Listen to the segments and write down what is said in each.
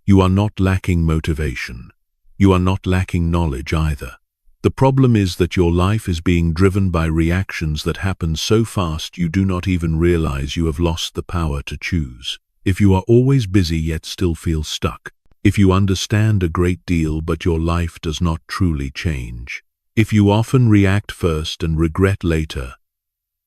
You are not lacking motivation. You are not lacking knowledge either. The problem is that your life is being driven by reactions that happen so fast you do not even realize you have lost the power to choose. If you are always busy yet still feel stuck, if you understand a great deal but your life does not truly change, if you often react first and regret later,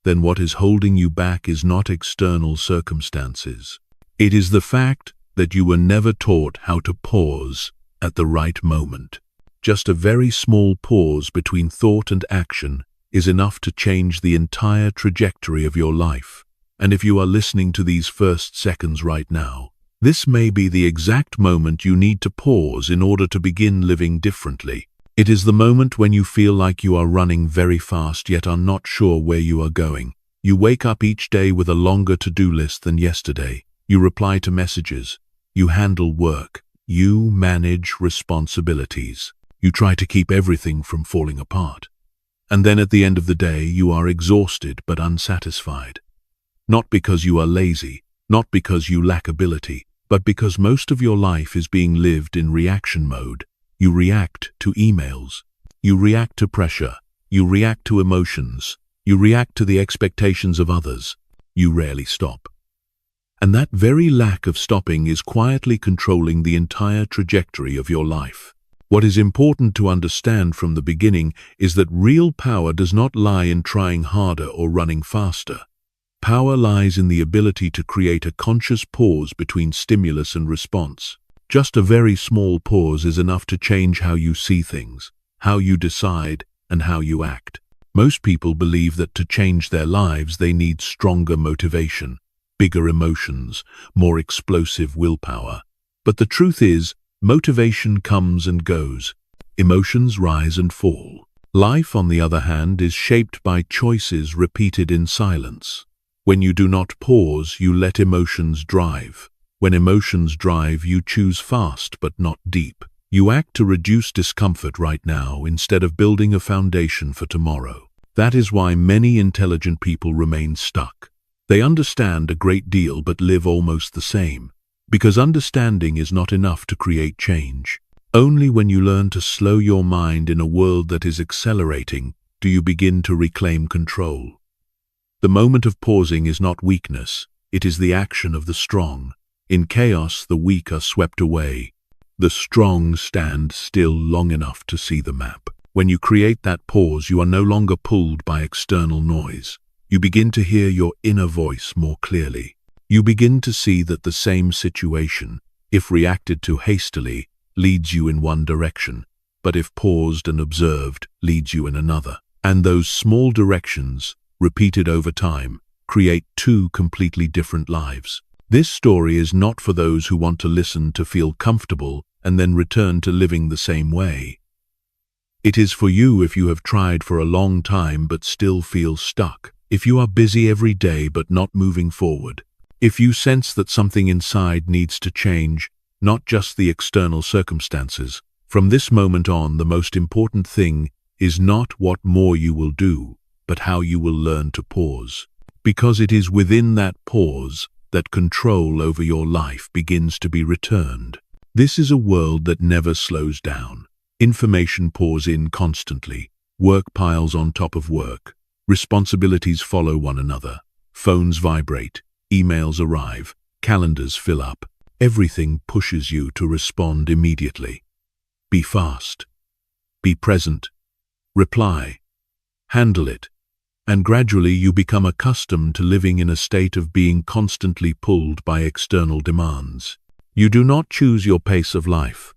then what is holding you back is not external circumstances. It is the fact that you were never taught how to pause at the right moment. Just a very small pause between thought and action is enough to change the entire trajectory of your life. And if you are listening to these first seconds right now, this may be the exact moment you need to pause in order to begin living differently. It is the moment when you feel like you are running very fast yet are not sure where you are going. You wake up each day with a longer to-do list than yesterday. You reply to messages. You handle work. You manage responsibilities. You try to keep everything from falling apart. And then at the end of the day, you are exhausted but unsatisfied. Not because you are lazy, not because you lack ability, but because most of your life is being lived in reaction mode. You react to emails. You react to pressure. You react to emotions. You react to the expectations of others. You rarely stop. And that very lack of stopping is quietly controlling the entire trajectory of your life. What is important to understand from the beginning is that real power does not lie in trying harder or running faster. Power lies in the ability to create a conscious pause between stimulus and response. Just a very small pause is enough to change how you see things, how you decide, and how you act. Most people believe that to change their lives they need stronger motivation, bigger emotions, more explosive willpower. But the truth is, motivation comes and goes. Emotions rise and fall. Life, on the other hand, is shaped by choices repeated in silence. When you do not pause, you let emotions drive. When emotions drive, you choose fast but not deep. You act to reduce discomfort right now instead of building a foundation for tomorrow. That is why many intelligent people remain stuck. They understand a great deal but live almost the same. Because understanding is not enough to create change. Only when you learn to slow your mind in a world that is accelerating do you begin to reclaim control. The moment of pausing is not weakness, it is the action of the strong. In chaos, the weak are swept away. The strong stand still long enough to see the map. When you create that pause, you are no longer pulled by external noise. You begin to hear your inner voice more clearly. You begin to see that the same situation, if reacted to hastily, leads you in one direction, but if paused and observed, leads you in another. And those small directions, repeated over time, create two completely different lives. This story is not for those who want to listen to feel comfortable and then return to living the same way. It is for you if you have tried for a long time but still feel stuck, if you are busy every day but not moving forward. If you sense that something inside needs to change, not just the external circumstances, from this moment on, the most important thing is not what more you will do, but how you will learn to pause. Because it is within that pause that control over your life begins to be returned. This is a world that never slows down. Information pours in constantly. Work piles on top of work. Responsibilities follow one another. Phones vibrate. Emails arrive, calendars fill up. Everything pushes you to respond immediately. Be fast. Be present. Reply. Handle it. And gradually you become accustomed to living in a state of being constantly pulled by external demands. You do not choose your pace of life.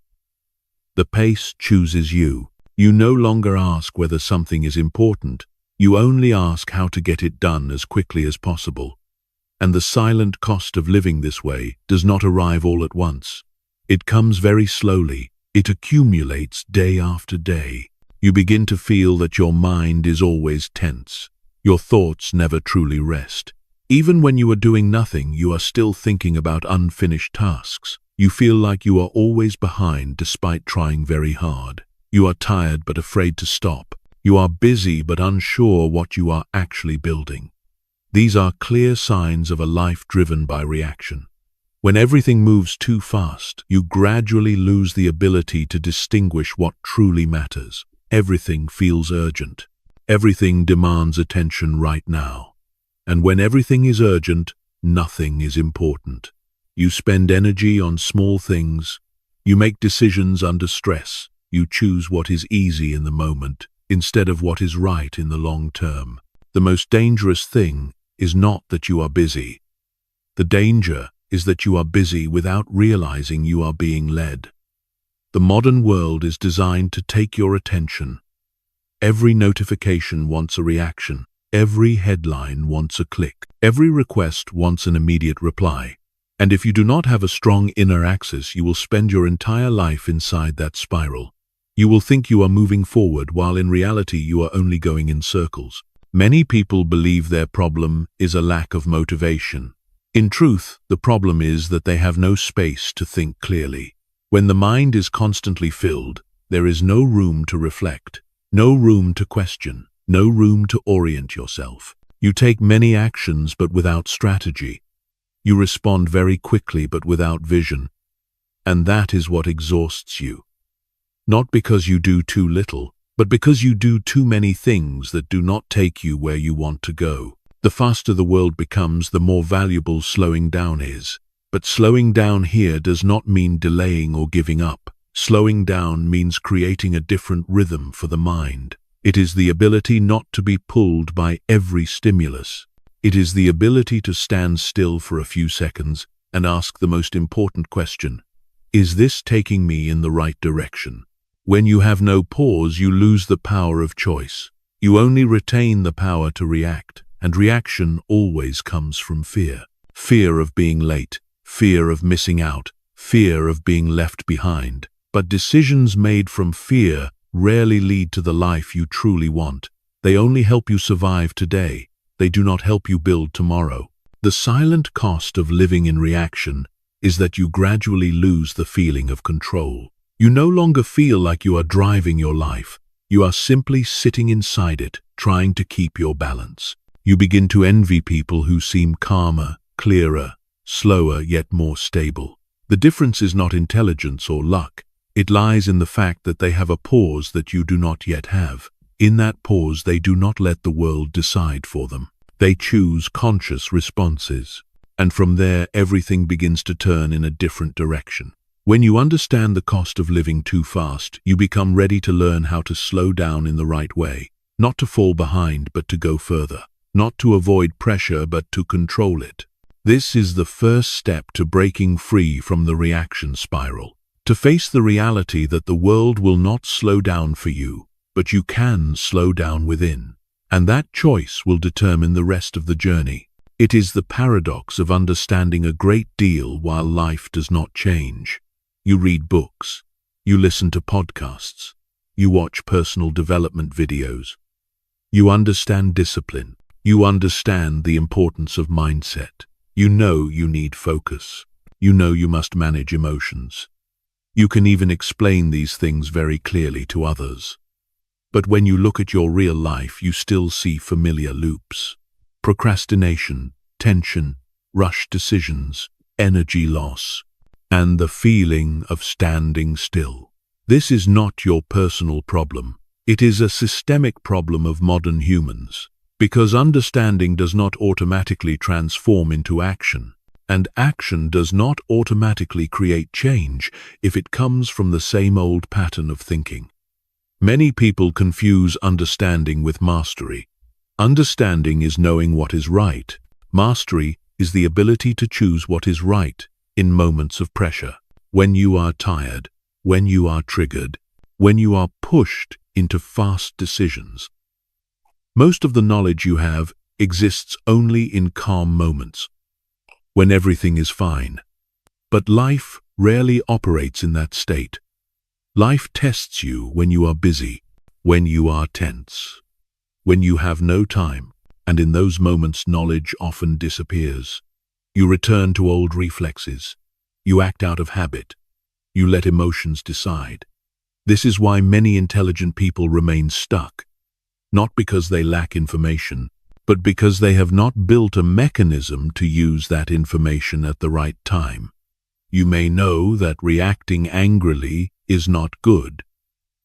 The pace chooses you. You no longer ask whether something is important. You only ask how to get it done as quickly as possible. And the silent cost of living this way does not arrive all at once. It comes very slowly. It accumulates day after day. You begin to feel that your mind is always tense. Your thoughts never truly rest. Even when you are doing nothing, you are still thinking about unfinished tasks. You feel like you are always behind despite trying very hard. You are tired but afraid to stop. You are busy but unsure what you are actually building. These are clear signs of a life driven by reaction. When everything moves too fast, you gradually lose the ability to distinguish what truly matters. Everything feels urgent. Everything demands attention right now. And when everything is urgent, nothing is important. You spend energy on small things. You make decisions under stress. You choose what is easy in the moment instead of what is right in the long term. The most dangerous thing is not that you are busy. The danger is that you are busy without realizing you are being led. The modern world is designed to take your attention. Every notification wants a reaction. Every headline wants a click. Every request wants an immediate reply. And if you do not have a strong inner axis, you will spend your entire life inside that spiral. You will think you are moving forward while in reality you are only going in circles. Many people believe their problem is a lack of motivation. In truth, the problem is that they have no space to think clearly. When the mind is constantly filled, there is no room to reflect, no room to question, no room to orient yourself. You take many actions but without strategy. You respond very quickly but without vision. And that is what exhausts you. Not because you do too little, but because you do too many things that do not take you where you want to go. The faster the world becomes, the more valuable slowing down is. But slowing down here does not mean delaying or giving up. Slowing down means creating a different rhythm for the mind. It is the ability not to be pulled by every stimulus. It is the ability to stand still for a few seconds and ask the most important question: is this taking me in the right direction? When you have no pause, you lose the power of choice. You only retain the power to react, and reaction always comes from fear. Fear of being late, fear of missing out, fear of being left behind. But decisions made from fear rarely lead to the life you truly want. They only help you survive today. They do not help you build tomorrow. The silent cost of living in reaction is that you gradually lose the feeling of control. You no longer feel like you are driving your life. You are simply sitting inside it, trying to keep your balance. You begin to envy people who seem calmer, clearer, slower, yet more stable. The difference is not intelligence or luck. It lies in the fact that they have a pause that you do not yet have. In that pause, they do not let the world decide for them. They choose conscious responses. And from there, everything begins to turn in a different direction. When you understand the cost of living too fast, you become ready to learn how to slow down in the right way. Not to fall behind, but to go further. Not to avoid pressure, but to control it. This is the first step to breaking free from the reaction spiral. To face the reality that the world will not slow down for you, but you can slow down within. And that choice will determine the rest of the journey. It is the paradox of understanding a great deal while life does not change. You read books, you listen to podcasts, you watch personal development videos. You understand discipline. You understand the importance of mindset. You know you need focus. You know you must manage emotions. You can even explain these things very clearly to others. But when you look at your real life, you still see familiar loops. Procrastination, tension, rushed decisions, energy loss, and the feeling of standing still. This is not your personal problem. It is a systemic problem of modern humans. Because understanding does not automatically transform into action. And action does not automatically create change if it comes from the same old pattern of thinking. Many people confuse understanding with mastery. Understanding is knowing what is right. Mastery is the ability to choose what is right in moments of pressure. When you are tired, when you are triggered, when you are pushed into fast decisions. Most of the knowledge you have exists only in calm moments, when everything is fine. But life rarely operates in that state. Life tests you when you are busy, when you are tense, when you have no time, and in those moments knowledge often disappears. You return to old reflexes. You act out of habit. You let emotions decide. This is why many intelligent people remain stuck. Not because they lack information, but because they have not built a mechanism to use that information at the right time. You may know that reacting angrily is not good,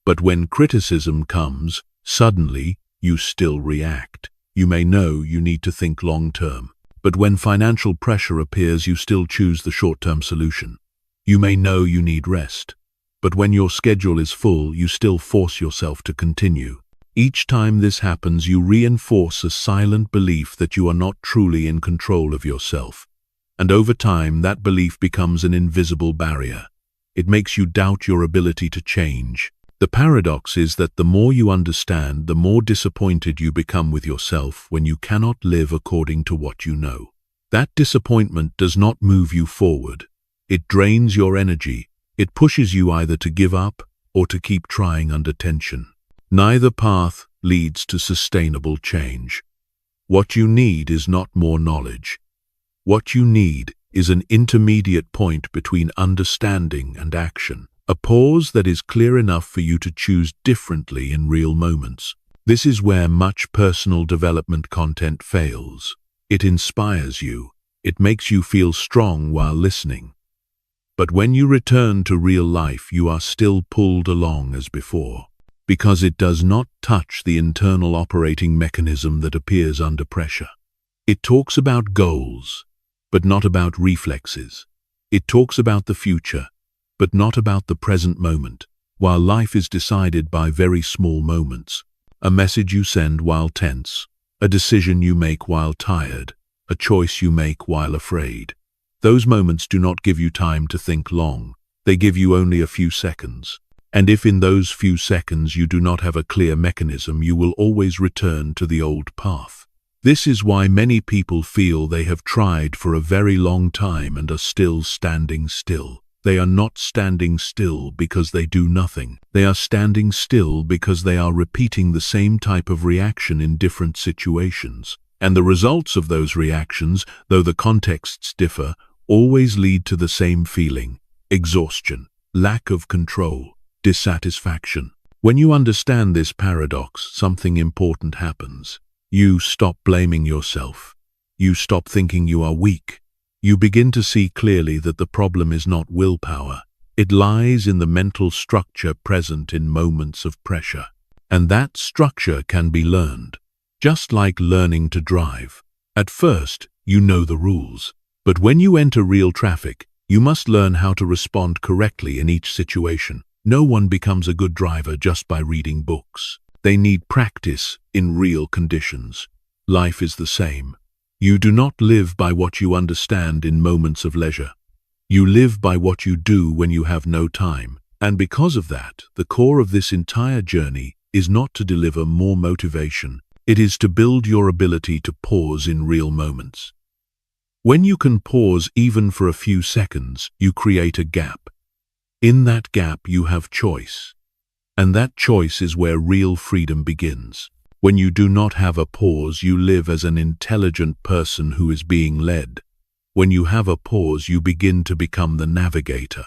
but when criticism comes, suddenly you still react. You may know you need to think long-term, but when financial pressure appears, you still choose the short-term solution. You may know you need rest, but when your schedule is full, you still force yourself to continue. Each time this happens, you reinforce a silent belief that you are not truly in control of yourself. And over time, that belief becomes an invisible barrier. It makes you doubt your ability to change. The paradox is that the more you understand, the more disappointed you become with yourself when you cannot live according to what you know. That disappointment does not move you forward. It drains your energy. It pushes you either to give up or to keep trying under tension. Neither path leads to sustainable change. What you need is not more knowledge. What you need is an intermediate point between understanding and action, a pause that is clear enough for you to choose differently in real moments. This is where much personal development content fails. It inspires you. It makes you feel strong while listening. But when you return to real life, you are still pulled along as before, because it does not touch the internal operating mechanism that appears under pressure. It talks about goals, but not about reflexes. It talks about the future, but not about the present moment, while life is decided by very small moments. A message you send while tense, a decision you make while tired, a choice you make while afraid. Those moments do not give you time to think long. They give you only a few seconds. And if in those few seconds you do not have a clear mechanism, you will always return to the old path. This is why many people feel they have tried for a very long time and are still standing still. They are not standing still because they do nothing. They are standing still because they are repeating the same type of reaction in different situations. And the results of those reactions, though the contexts differ, always lead to the same feeling: exhaustion, lack of control, dissatisfaction. When you understand this paradox, something important happens. You stop blaming yourself. You stop thinking you are weak. You begin to see clearly that the problem is not willpower. It lies in the mental structure present in moments of pressure. And that structure can be learned, just like learning to drive. At first, you know the rules. But when you enter real traffic, you must learn how to respond correctly in each situation. No one becomes a good driver just by reading books. They need practice in real conditions. Life is the same. You do not live by what you understand in moments of leisure. You live by what you do when you have no time. And because of that, the core of this entire journey is not to deliver more motivation. It is to build your ability to pause in real moments. When you can pause even for a few seconds, you create a gap. In that gap, you have choice. And that choice is where real freedom begins. When you do not have a pause, you live as an intelligent person who is being led. When you have a pause, you begin to become the navigator.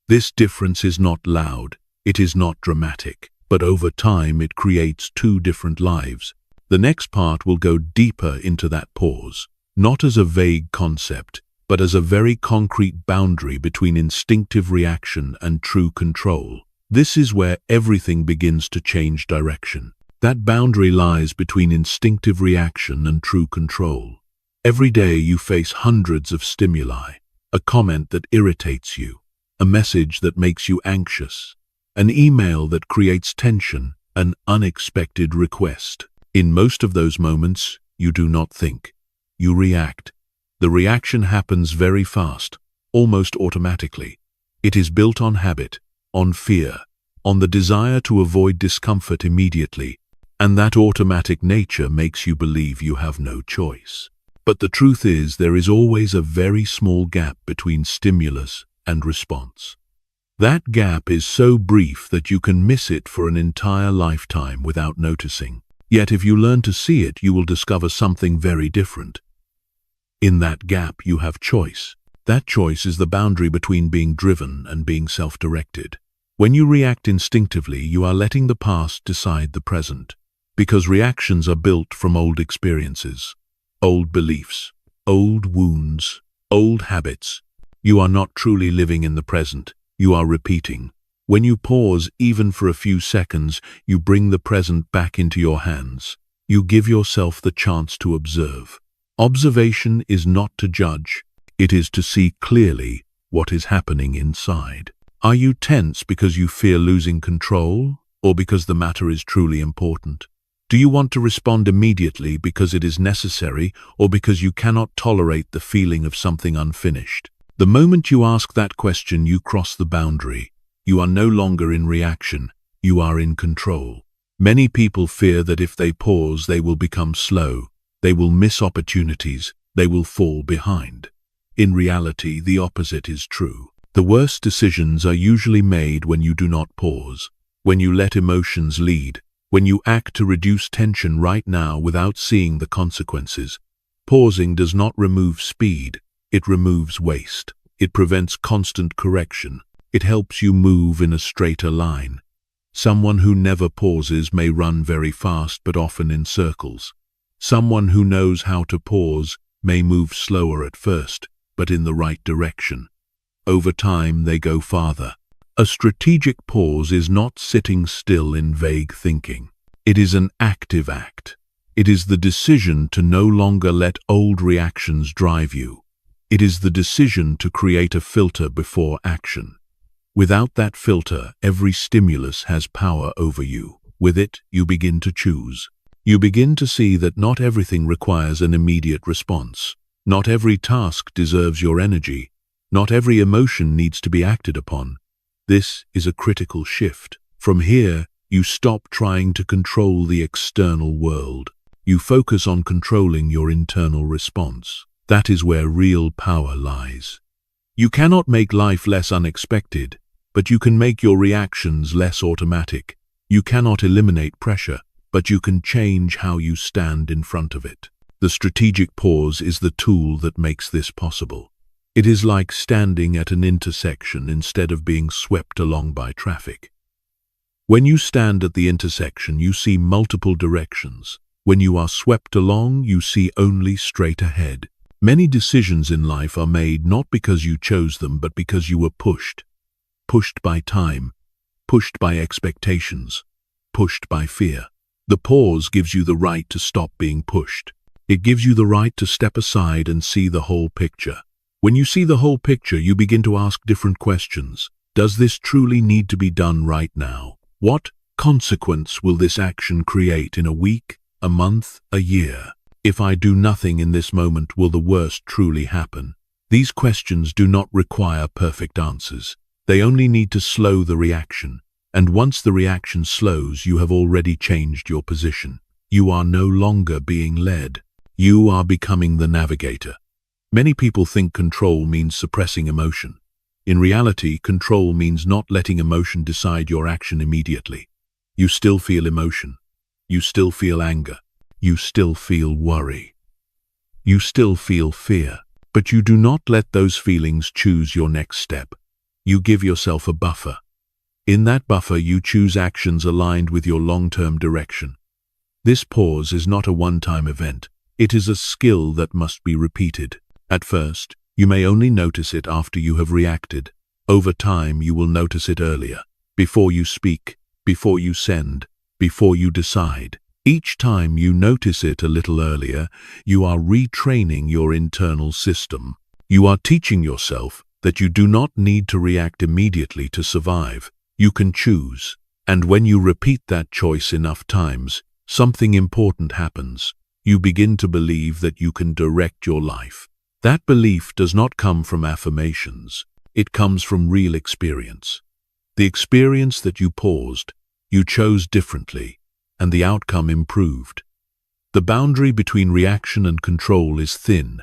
This difference is not loud, it is not dramatic, but over time it creates two different lives. The next part will go deeper into that pause, not as a vague concept, but as a very concrete boundary between instinctive reaction and true control. This is where everything begins to change direction. That boundary lies between instinctive reaction and true control. Every day you face hundreds of stimuli: a comment that irritates you, a message that makes you anxious, an email that creates tension, an unexpected request. In most of those moments, you do not think. You react. The reaction happens very fast, almost automatically. It is built on habit, on fear, on the desire to avoid discomfort immediately, and that automatic nature makes you believe you have no choice. But the truth is, there is always a very small gap between stimulus and response. That gap is so brief that you can miss it for an entire lifetime without noticing. Yet if you learn to see it, you will discover something very different. In that gap, you have choice. That choice is the boundary between being driven and being self-directed. When you react instinctively, you are letting the past decide the present. Because reactions are built from old experiences, old beliefs, old wounds, old habits. You are not truly living in the present, you are repeating. When you pause, even for a few seconds, you bring the present back into your hands. You give yourself the chance to observe. Observation is not to judge, it is to see clearly what is happening inside. Are you tense because you fear losing control, or because the matter is truly important? Do you want to respond immediately because it is necessary, or because you cannot tolerate the feeling of something unfinished? The moment you ask that question, you cross the boundary. You are no longer in reaction, you are in control. Many people fear that if they pause, they will become slow, they will miss opportunities, they will fall behind. In reality, the opposite is true. The worst decisions are usually made when you do not pause, when you let emotions lead, when you act to reduce tension right now without seeing the consequences. Pausing does not remove speed, it removes waste. It prevents constant correction. It helps you move in a straighter line. Someone who never pauses may run very fast but often in circles. Someone who knows how to pause may move slower at first, but in the right direction. Over time, they go farther. A strategic pause is not sitting still in vague thinking. It is an active act. It is the decision to no longer let old reactions drive you. It is the decision to create a filter before action. Without that filter, every stimulus has power over you. With it, you begin to choose. You begin to see that not everything requires an immediate response. Not every task deserves your energy. Not every emotion needs to be acted upon. This is a critical shift. From here, you stop trying to control the external world. You focus on controlling your internal response. That is where real power lies. You cannot make life less unexpected, but you can make your reactions less automatic. You cannot eliminate pressure, but you can change how you stand in front of it. The strategic pause is the tool that makes this possible. It is like standing at an intersection instead of being swept along by traffic. When you stand at the intersection, you see multiple directions. When you are swept along, you see only straight ahead. Many decisions in life are made not because you chose them, but because you were pushed. Pushed by time, pushed by expectations, pushed by fear. The pause gives you the right to stop being pushed. It gives you the right to step aside and see the whole picture. When you see the whole picture, you begin to ask different questions. Does this truly need to be done right now? What consequence will this action create in a week, a month, a year? If I do nothing in this moment, will the worst truly happen? These questions do not require perfect answers. They only need to slow the reaction. And once the reaction slows, you have already changed your position. You are no longer being led. You are becoming the navigator. Many people think control means suppressing emotion. In reality, control means not letting emotion decide your action immediately. You still feel emotion. You still feel anger. You still feel worry. You still feel fear. But you do not let those feelings choose your next step. You give yourself a buffer. In that buffer, you choose actions aligned with your long-term direction. This pause is not a one-time event. It is a skill that must be repeated. At first, you may only notice it after you have reacted. Over time, you will notice it earlier, before you speak, before you send, before you decide. Each time you notice it a little earlier, you are retraining your internal system. You are teaching yourself that you do not need to react immediately to survive. You can choose. And when you repeat that choice enough times, something important happens. You begin to believe that you can direct your life. That belief does not come from affirmations. It comes from real experience. The experience that you paused, you chose differently, and the outcome improved. The boundary between reaction and control is thin,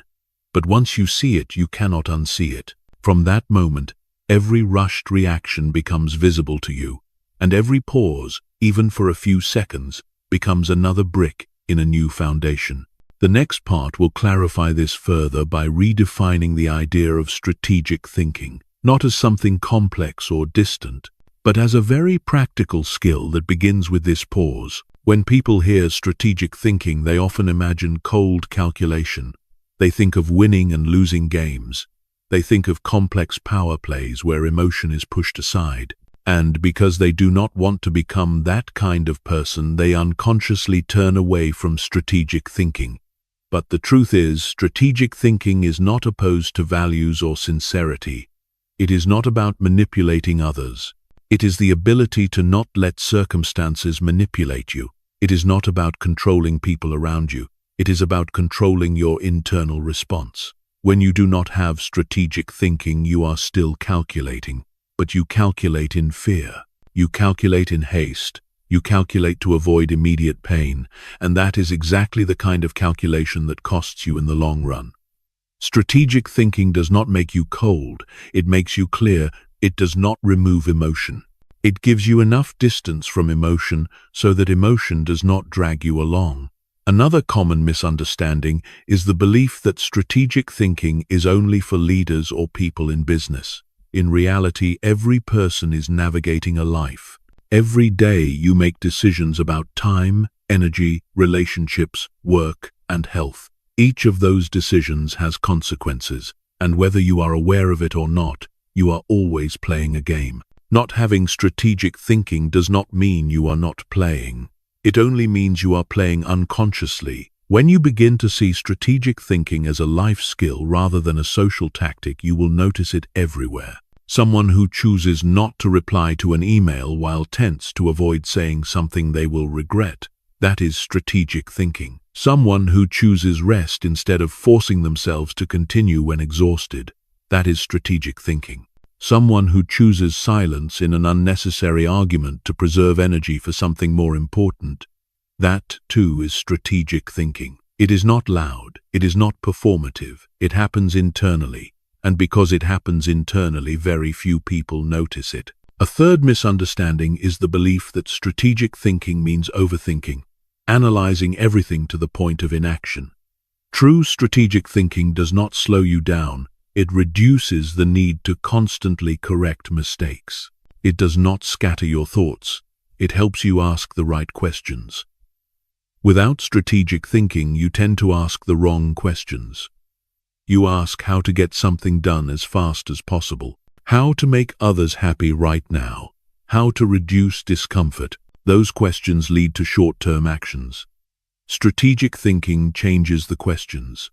but once you see it, you cannot unsee it. From that moment, every rushed reaction becomes visible to you, and every pause, even for a few seconds, becomes another brick in a new foundation. The next part will clarify this further by redefining the idea of strategic thinking, not as something complex or distant, but as a very practical skill that begins with this pause. When people hear strategic thinking, they often imagine cold calculation. They think of winning and losing games. They think of complex power plays where emotion is pushed aside. And because they do not want to become that kind of person, they unconsciously turn away from strategic thinking. But the truth is, strategic thinking is not opposed to values or sincerity. It is not about manipulating others. It is the ability to not let circumstances manipulate you. It is not about controlling people around you. It is about controlling your internal response. When you do not have strategic thinking, you are still calculating. But you calculate in fear. You calculate in haste. You calculate to avoid immediate pain. And that is exactly the kind of calculation that costs you in the long run. Strategic thinking does not make you cold. It makes you clear. It does not remove emotion. It gives you enough distance from emotion so that emotion does not drag you along. Another common misunderstanding is the belief that strategic thinking is only for leaders or people in business. In reality, every person is navigating a life. Every day you make decisions about time, energy, relationships, work, and health. Each of those decisions has consequences, and whether you are aware of it or not, you are always playing a game. Not having strategic thinking does not mean you are not playing. It only means you are playing unconsciously. When you begin to see strategic thinking as a life skill rather than a social tactic, you will notice it everywhere. Someone who chooses not to reply to an email while tense to avoid saying something they will regret, that is strategic thinking. Someone who chooses rest instead of forcing themselves to continue when exhausted, that is strategic thinking. Someone who chooses silence in an unnecessary argument to preserve energy for something more important, that too is strategic thinking. It is not loud, it is not performative, it happens internally. And because it happens internally, very few people notice it. A third misunderstanding is the belief that strategic thinking means overthinking, analyzing everything to the point of inaction. True strategic thinking does not slow you down. It reduces the need to constantly correct mistakes. It does not scatter your thoughts. It helps you ask the right questions. Without strategic thinking, you tend to ask the wrong questions. You ask how to get something done as fast as possible, how to make others happy right now, how to reduce discomfort. Those questions lead to short-term actions. Strategic thinking changes the questions.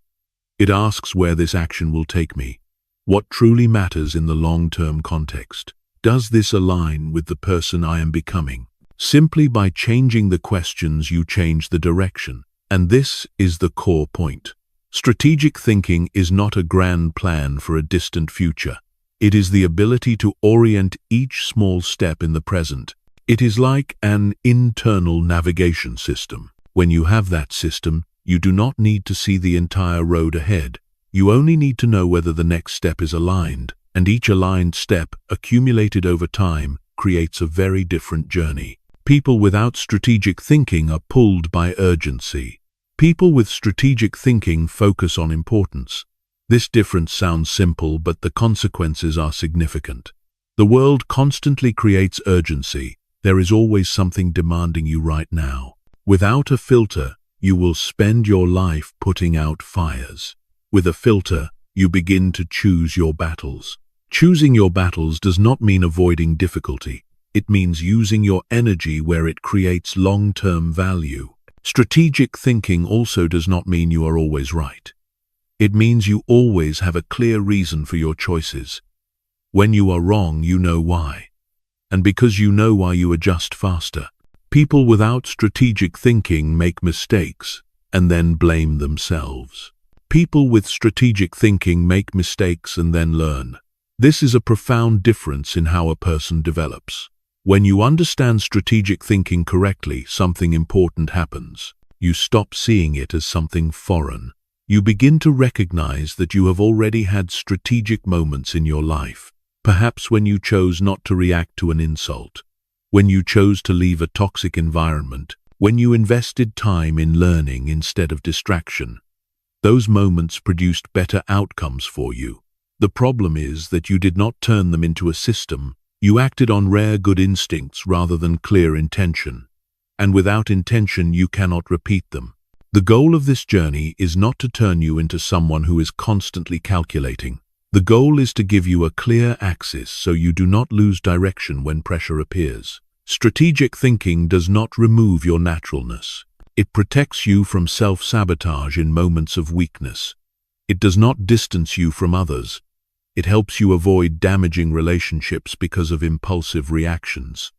It asks where this action will take me. What truly matters in the long-term context? Does this align with the person I am becoming? Simply by changing the questions, you change the direction. And this is the core point. Strategic thinking is not a grand plan for a distant future. It is the ability to orient each small step in the present. It is like an internal navigation system. When you have that system, you do not need to see the entire road ahead. You only need to know whether the next step is aligned, and each aligned step, accumulated over time, creates a very different journey. People without strategic thinking are pulled by urgency. People with strategic thinking focus on importance. This difference sounds simple, but the consequences are significant. The world constantly creates urgency. There is always something demanding you right now. Without a filter, you will spend your life putting out fires. With a filter, you begin to choose your battles. Choosing your battles does not mean avoiding difficulty. It means using your energy where it creates long-term value. Strategic thinking also does not mean you are always right. It means you always have a clear reason for your choices. When you are wrong, you know why. And because you know why, you adjust faster. People without strategic thinking make mistakes and then blame themselves. People with strategic thinking make mistakes and then learn. This is a profound difference in how a person develops. When you understand strategic thinking correctly, something important happens. You stop seeing it as something foreign. You begin to recognize that you have already had strategic moments in your life. Perhaps when you chose not to react to an insult, when you chose to leave a toxic environment, when you invested time in learning instead of distraction. Those moments produced better outcomes for you. The problem is that you did not turn them into a system. You acted on rare good instincts rather than clear intention. and without intention you cannot repeat them. The goal of this journey is not to turn you into someone who is constantly calculating. The goal is to give you a clear axis so you do not lose direction when pressure appears. Strategic thinking does not remove your naturalness. It protects you from self-sabotage in moments of weakness. It does not distance you from others. It helps you avoid damaging relationships because of impulsive reactions.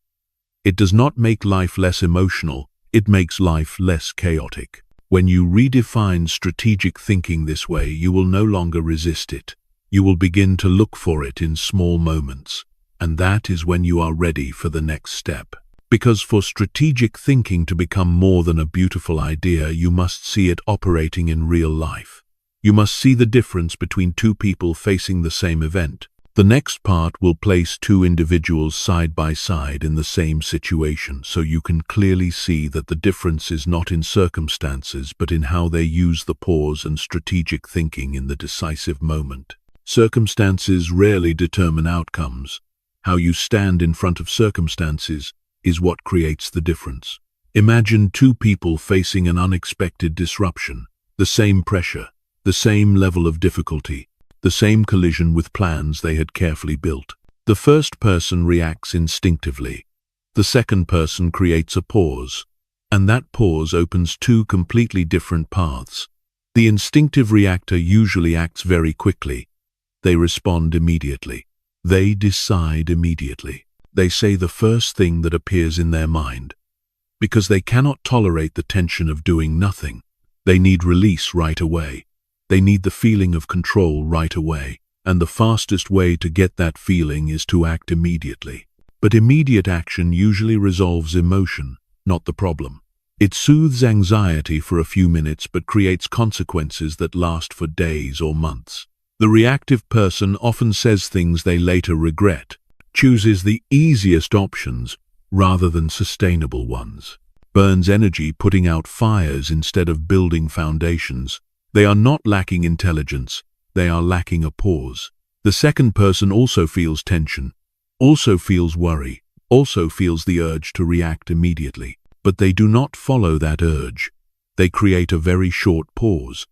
It does not make life less emotional, it makes life less chaotic. When you redefine strategic thinking this way, you will no longer resist it. You will begin to look for it in small moments. And that is when you are ready for the next step. Because for strategic thinking to become more than a beautiful idea, you must see it operating in real life. You must see the difference between two people facing the same event. The next part will place two individuals side by side in the same situation, so you can clearly see that the difference is not in circumstances, but in how they use the pause and strategic thinking in the decisive moment. Circumstances rarely determine outcomes. How you stand in front of circumstances is what creates the difference. Imagine two people facing an unexpected disruption, the same pressure, the same level of difficulty, the same collision with plans they had carefully built. The first person reacts instinctively. The second person creates a pause, and that pause opens two completely different paths. The instinctive reactor usually acts very quickly. They respond immediately. They decide immediately. They say the first thing that appears in their mind. Because they cannot tolerate the tension of doing nothing. They need release right away. They need the feeling of control right away. And the fastest way to get that feeling is to act immediately. But immediate action usually resolves emotion, not the problem. It soothes anxiety for a few minutes but creates consequences that last for days or months. The reactive person often says things they later regret, chooses the easiest options rather than sustainable ones, burns energy putting out fires instead of building foundations. They are not lacking intelligence, they are lacking a pause. The second person also feels tension, also feels worry, also feels the urge to react immediately. But they do not follow that urge. They create a very short pause,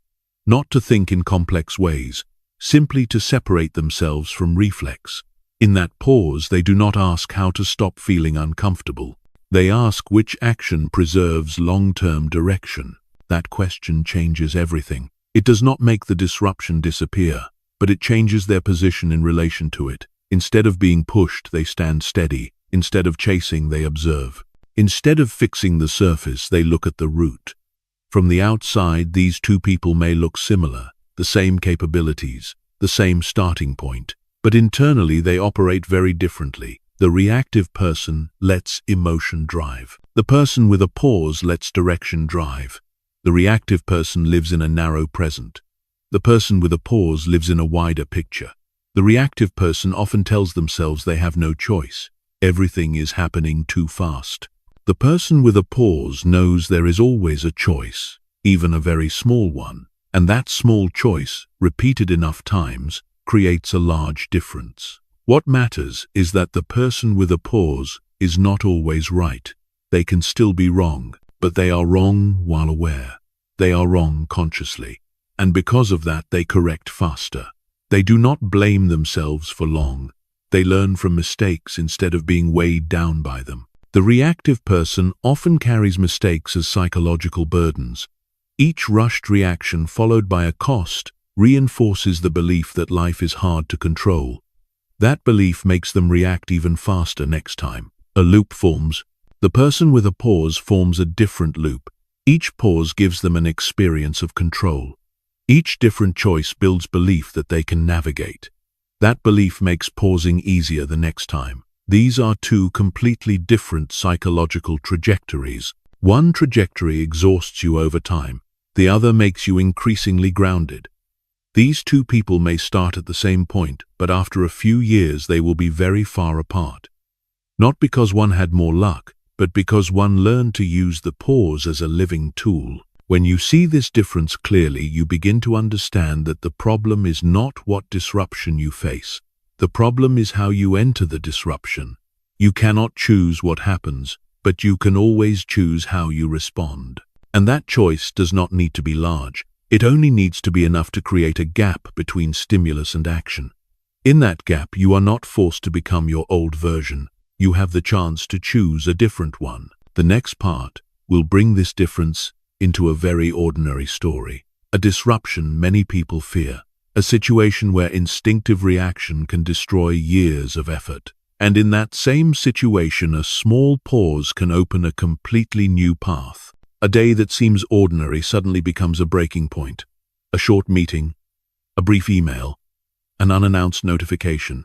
not to think in complex ways, simply to separate themselves from reflex. In that pause, they do not ask how to stop feeling uncomfortable. They ask which action preserves long-term direction. That question changes everything. It does not make the disruption disappear, but it changes their position in relation to it. Instead of being pushed, they stand steady. Instead of chasing, they observe. Instead of fixing the surface, they look at the root. From the outside, these two people may look similar, the same capabilities, the same starting point, but internally they operate very differently. The reactive person lets emotion drive. The person with a pause lets direction drive. The reactive person lives in a narrow present. The person with a pause lives in a wider picture. The reactive person often tells themselves they have no choice. Everything is happening too fast. The person with a pause knows there is always a choice, even a very small one. And that small choice, repeated enough times, creates a large difference. What matters is that the person with a pause is not always right. They can still be wrong, but they are wrong while aware. They are wrong consciously. And because of that, they correct faster. They do not blame themselves for long. They learn from mistakes instead of being weighed down by them. The reactive person often carries mistakes as psychological burdens. Each rushed reaction followed by a cost reinforces the belief that life is hard to control. That belief makes them react even faster next time. A loop forms. The person with a pause forms a different loop. Each pause gives them an experience of control. Each different choice builds belief that they can navigate. That belief makes pausing easier the next time. These are two completely different psychological trajectories. One trajectory exhausts you over time. The other makes you increasingly grounded. These two people may start at the same point, but after a few years they will be very far apart. Not because one had more luck, but because one learned to use the pause as a living tool. When you see this difference clearly, you begin to understand that the problem is not what disruption you face. The problem is how you enter the disruption. You cannot choose what happens, but you can always choose how you respond. And that choice does not need to be large. It only needs to be enough to create a gap between stimulus and action. In that gap, you are not forced to become your old version. You have the chance to choose a different one. The next part will bring this difference into a very ordinary story. A disruption many people fear. A situation where instinctive reaction can destroy years of effort. And in that same situation, a small pause can open a completely new path. A day that seems ordinary suddenly becomes a breaking point. A short meeting, a brief email, an unannounced notification.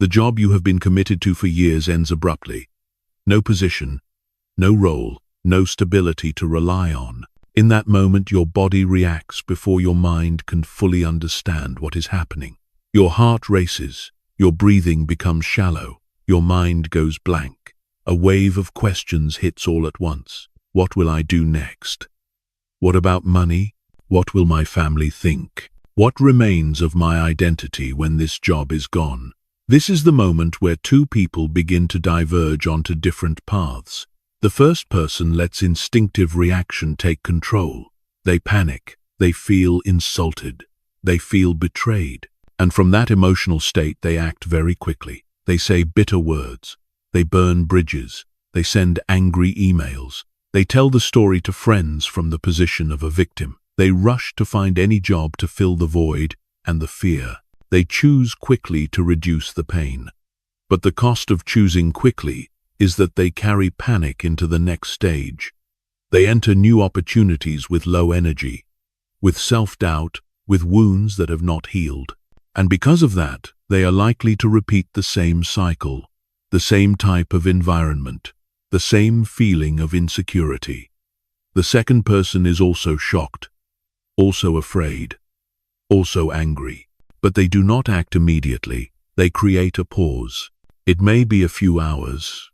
The job you have been committed to for years ends abruptly. No position, no role, no stability to rely on. In that moment, your body reacts before your mind can fully understand what is happening. Your heart races, your breathing becomes shallow, your mind goes blank. A wave of questions hits all at once. What will I do next? What about money? What will my family think? What remains of my identity when this job is gone? This is the moment where two people begin to diverge onto different paths. The first person lets instinctive reaction take control. They panic, they feel insulted, they feel betrayed. And from that emotional state, they act very quickly. They say bitter words, they burn bridges, they send angry emails. They tell the story to friends from the position of a victim. They rush to find any job to fill the void and the fear. They choose quickly to reduce the pain. But the cost of choosing quickly is that they carry panic into the next stage. They enter new opportunities with low energy, with self-doubt, with wounds that have not healed. And because of that, they are likely to repeat the same cycle, the same type of environment, the same feeling of insecurity. The second person is also shocked, also afraid, also angry. But they do not act immediately. They create a pause. It may be a few hours.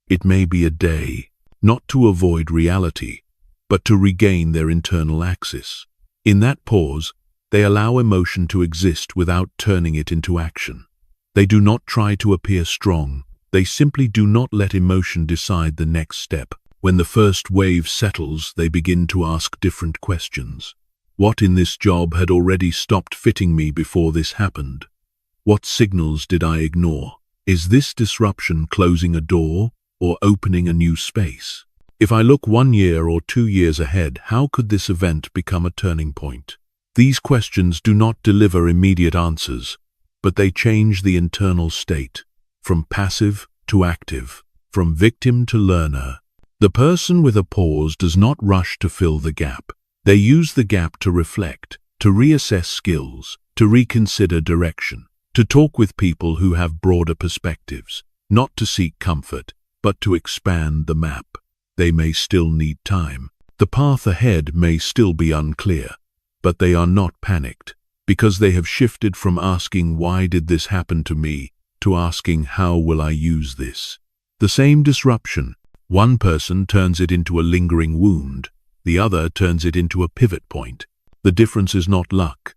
It may be a day, not to avoid reality, but to regain their internal axis. In that pause, they allow emotion to exist without turning it into action. They do not try to appear strong. They simply do not let emotion decide the next step. When the first wave settles, they begin to ask different questions. What in this job had already stopped fitting me before this happened? What signals did I ignore? Is this disruption closing a door or opening a new space? If I look 1 year or 2 years ahead, how could this event become a turning point? These questions do not deliver immediate answers, but they change the internal state, from passive to active, from victim to learner. The person with a pause does not rush to fill the gap. They use the gap to reflect, to reassess skills, to reconsider direction, to talk with people who have broader perspectives, not to seek comfort, but to expand the map. They may still need time. The path ahead may still be unclear, but they are not panicked, because they have shifted from asking "why did this happen to me" to asking "how will I use this?" The same disruption, one person turns it into a lingering wound, the other turns it into a pivot point. The difference is not luck.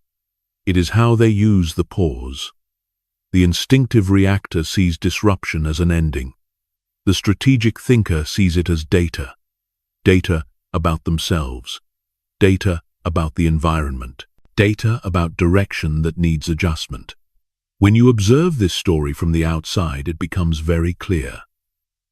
It is how they use the pause. The instinctive reactor sees disruption as an ending. The strategic thinker sees it as data. Data about themselves. Data about the environment. Data about direction that needs adjustment. When you observe this story from the outside, it becomes very clear.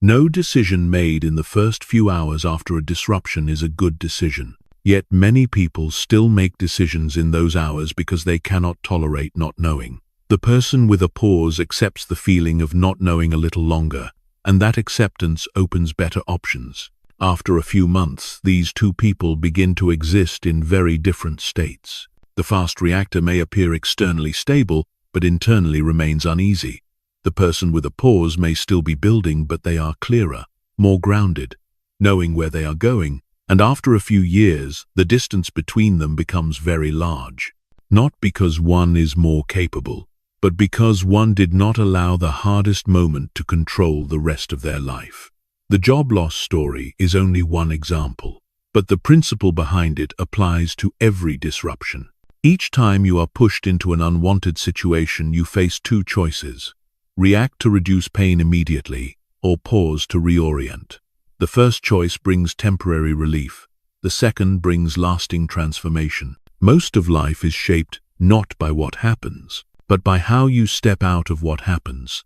No decision made in the first few hours after a disruption is a good decision. Yet many people still make decisions in those hours because they cannot tolerate not knowing. The person with a pause accepts the feeling of not knowing a little longer, and that acceptance opens better options. After a few months, these two people begin to exist in very different states. The fast reactor may appear externally stable, but internally remains uneasy. The person with a pause may still be building, but they are clearer, more grounded, knowing where they are going, and after a few years, the distance between them becomes very large. Not because one is more capable, but because one did not allow the hardest moment to control the rest of their life. The job loss story is only one example, but the principle behind it applies to every disruption. Each time you are pushed into an unwanted situation, you face two choices: react to reduce pain immediately, or pause to reorient. The first choice brings temporary relief. The second brings lasting transformation. Most of life is shaped not by what happens, but by how you step out of what happens.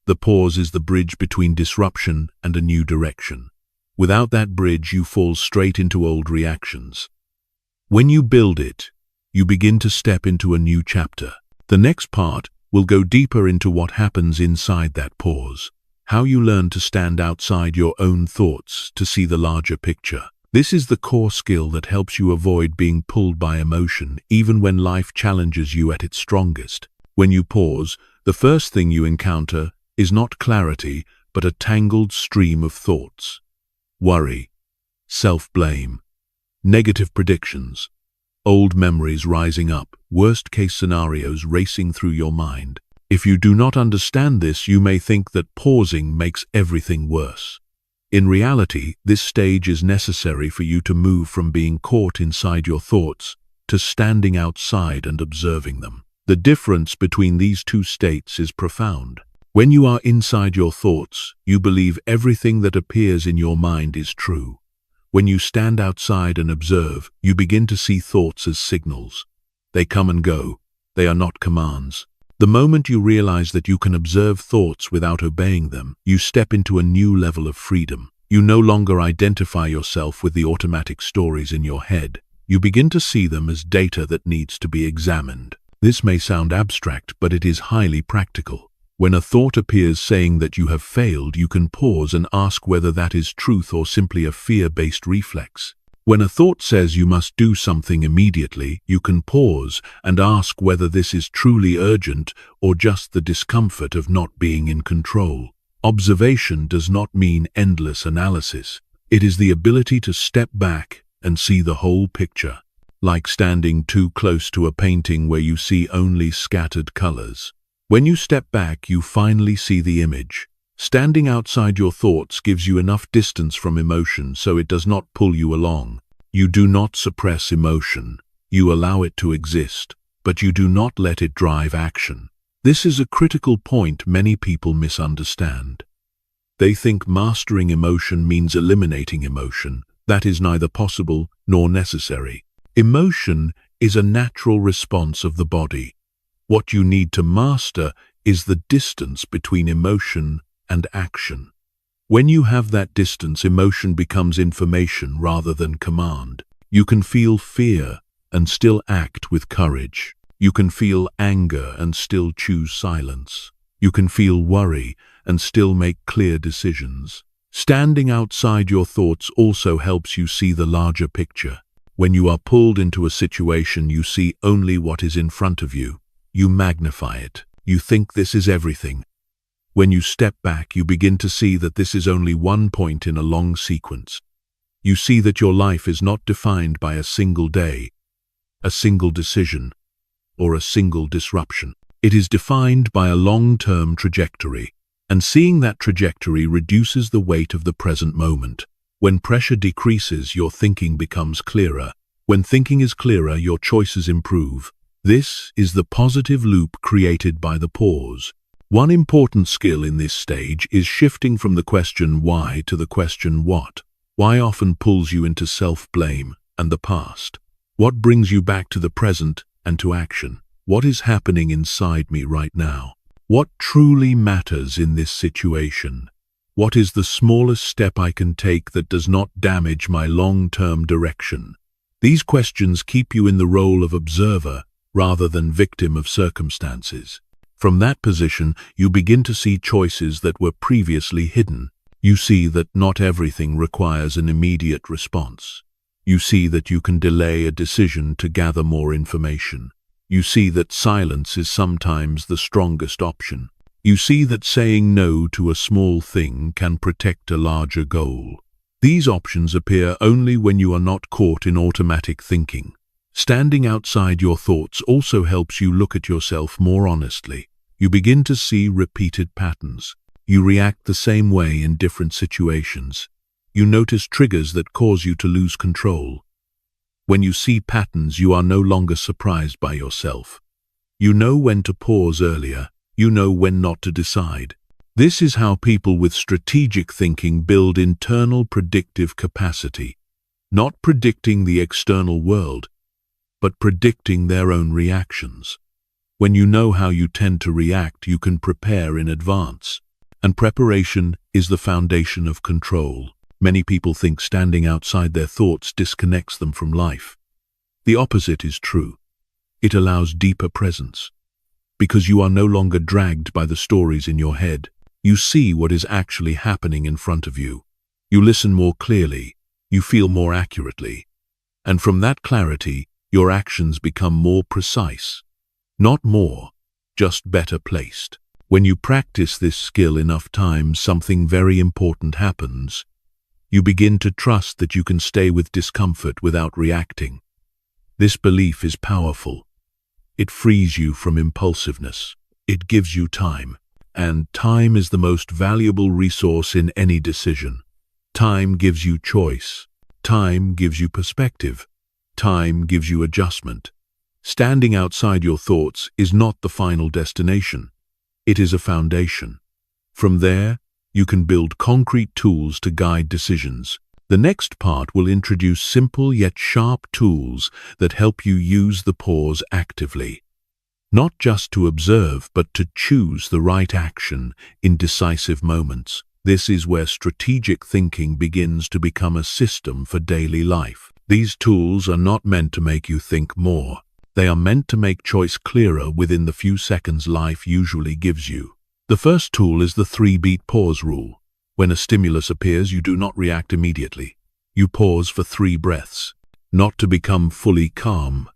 The pause is the bridge between disruption and a new direction. Without that bridge, you fall straight into old reactions. When you build it, you begin to step into a new chapter. The next part will go deeper into what happens inside that pause, how you learn to stand outside your own thoughts to see the larger picture. This is the core skill that helps you avoid being pulled by emotion, even when life challenges you at its strongest. When you pause, the first thing you encounter is not clarity, but a tangled stream of thoughts. Worry, self-blame, negative predictions, old memories rising up, worst-case scenarios racing through your mind. If you do not understand this, you may think that pausing makes everything worse. In reality, this stage is necessary for you to move from being caught inside your thoughts to standing outside and observing them. The difference between these two states is profound. When you are inside your thoughts, you believe everything that appears in your mind is true. When you stand outside and observe, you begin to see thoughts as signals. They come and go. They are not commands. The moment you realize that you can observe thoughts without obeying them, you step into a new level of freedom. You no longer identify yourself with the automatic stories in your head. You begin to see them as data that needs to be examined. This may sound abstract, but it is highly practical. When a thought appears saying that you have failed, you can pause and ask whether that is truth or simply a fear-based reflex. When a thought says you must do something immediately, you can pause and ask whether this is truly urgent or just the discomfort of not being in control. Observation does not mean endless analysis. It is the ability to step back and see the whole picture, like standing too close to a painting where you see only scattered colors. When you step back, you finally see the image. Standing outside your thoughts gives you enough distance from emotion so it does not pull you along. You do not suppress emotion. You allow it to exist, but you do not let it drive action. This is a critical point many people misunderstand. They think mastering emotion means eliminating emotion. That is neither possible nor necessary. Emotion is a natural response of the body. What you need to master is the distance between emotion and action. When you have that distance, emotion becomes information rather than command. You can feel fear and still act with courage. You can feel anger and still choose silence. You can feel worry and still make clear decisions. Standing outside your thoughts also helps you see the larger picture. When you are pulled into a situation, you see only what is in front of you. You magnify it. You think this is everything. When you step back, you begin to see that this is only one point in a long sequence. You see that your life is not defined by a single day, a single decision, or a single disruption. It is defined by a long-term trajectory, and seeing that trajectory reduces the weight of the present moment. When pressure decreases, your thinking becomes clearer. When thinking is clearer, your choices improve. This is the positive loop created by the pause. One important skill in this stage is shifting from the question why to the question what. Why often pulls you into self-blame and the past. What brings you back to the present and to action? What is happening inside me right now? What truly matters in this situation? What is the smallest step I can take that does not damage my long-term direction? These questions keep you in the role of observer rather than victim of circumstances. From that position, you begin to see choices that were previously hidden. You see that not everything requires an immediate response. You see that you can delay a decision to gather more information. You see that silence is sometimes the strongest option. You see that saying no to a small thing can protect a larger goal. These options appear only when you are not caught in automatic thinking. Standing outside your thoughts also helps you look at yourself more honestly. You begin to see repeated patterns. You react the same way in different situations. You notice triggers that cause you to lose control. When you see patterns, you are no longer surprised by yourself. You know when to pause earlier. You know when not to decide. This is how people with strategic thinking build internal predictive capacity, not predicting the external world, but predicting their own reactions. When you know how you tend to react, you can prepare in advance. And preparation is the foundation of control. Many people think standing outside their thoughts disconnects them from life. The opposite is true. It allows deeper presence. Because you are no longer dragged by the stories in your head. You see what is actually happening in front of you. You listen more clearly. You feel more accurately. And from that clarity, your actions become more precise. Not more, just better placed. When you practice this skill enough times, something very important happens. You begin to trust that you can stay with discomfort without reacting. This belief is powerful. It frees you from impulsiveness. It gives you time. And time is the most valuable resource in any decision. Time gives you choice. Time gives you perspective. Time gives you adjustment. Standing outside your thoughts is not the final destination. It is a foundation. From there, you can build concrete tools to guide decisions. The next part will introduce simple yet sharp tools that help you use the pause actively. Not just to observe, but to choose the right action in decisive moments. This is where strategic thinking begins to become a system for daily life. These tools are not meant to make you think more. They are meant to make choice clearer within the few seconds life usually gives you. The first tool is the 3-beat pause rule. When a stimulus appears, you do not react immediately. You pause for 3 breaths, not to become fully calm,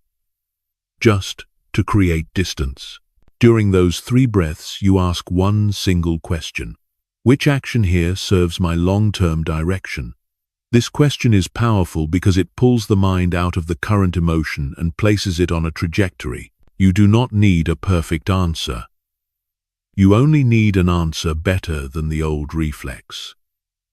just to create distance. During those 3 breaths, you ask one single question. Which action here serves my long-term direction? This question is powerful because it pulls the mind out of the current emotion and places it on a trajectory. You do not need a perfect answer. You only need an answer better than the old reflex.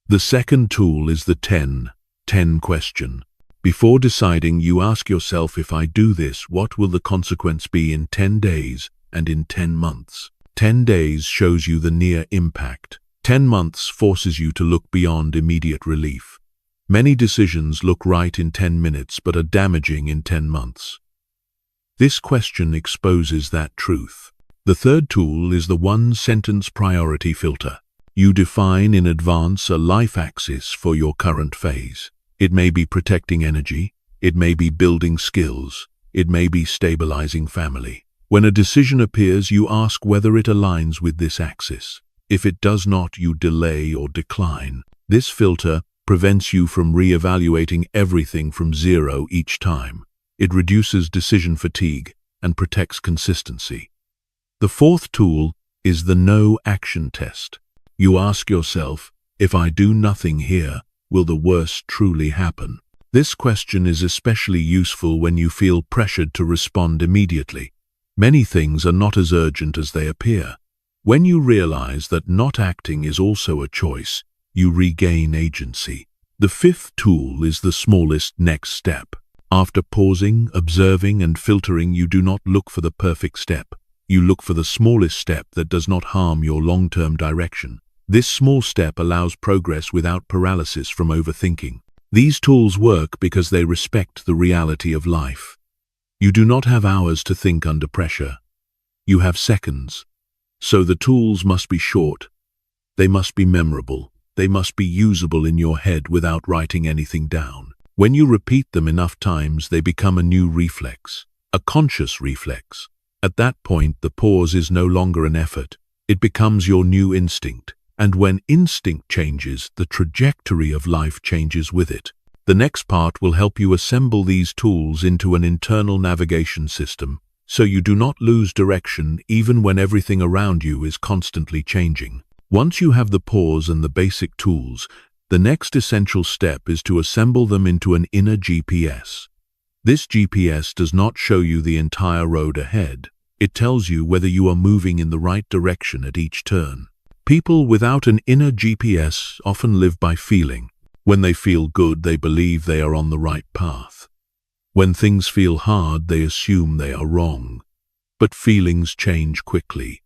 The second tool is the 10 question. Before deciding, you ask yourself, if I do this, what will the consequence be in 10 days and in 10 months? 10 days shows you the near impact. 10 months forces you to look beyond immediate relief. Many decisions look right in 10 minutes but are damaging in 10 months. This question exposes that truth. The third tool is the 1-sentence priority filter. You define in advance a life axis for your current phase. It may be protecting energy, it may be building skills, it may be stabilizing family. When a decision appears, you ask whether it aligns with this axis. If it does not, you delay or decline. This filter prevents you from re-evaluating everything from zero each time. It reduces decision fatigue and protects consistency. The fourth tool is the no action test. You ask yourself, if I do nothing here, will the worst truly happen? This question is especially useful when you feel pressured to respond immediately. Many things are not as urgent as they appear. When you realize that not acting is also a choice, you regain agency. The fifth tool is the smallest next step. After pausing, observing, and filtering, you do not look for the perfect step. You look for the smallest step that does not harm your long-term direction. This small step allows progress without paralysis from overthinking. These tools work because they respect the reality of life. You do not have hours to think under pressure. You have seconds. So the tools must be short. They must be memorable. They must be usable in your head without writing anything down. When you repeat them enough times, they become a new reflex, a conscious reflex. At that point, the pause is no longer an effort. It becomes your new instinct. And when instinct changes, the trajectory of life changes with it. The next part will help you assemble these tools into an internal navigation system, so you do not lose direction even when everything around you is constantly changing. Once you have the pause and the basic tools, the next essential step is to assemble them into an inner GPS. This GPS does not show you the entire road ahead. It tells you whether you are moving in the right direction at each turn. People without an inner GPS often live by feeling. When they feel good, they believe they are on the right path. When things feel hard, they assume they are wrong. But feelings change quickly.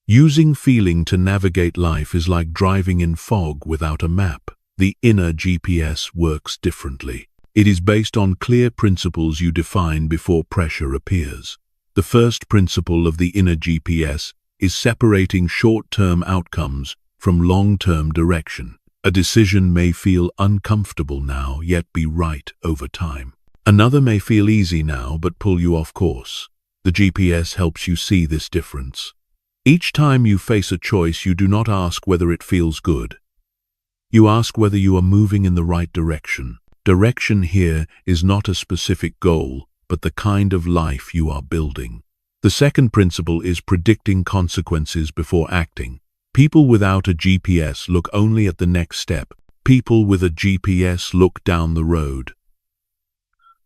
Using feeling to navigate life is like driving in fog without a map. The inner GPS works differently. It is based on clear principles you define before pressure appears. The first principle of the inner GPS is separating short-term outcomes from long-term direction. A decision may feel uncomfortable now, yet be right over time. Another may feel easy now, but pull you off course. The GPS helps you see this difference. Each time you face a choice, you do not ask whether it feels good. You ask whether you are moving in the right direction. Direction here is not a specific goal, but the kind of life you are building. The second principle is predicting consequences before acting. People without a GPS look only at the next step. People with a GPS look down the road.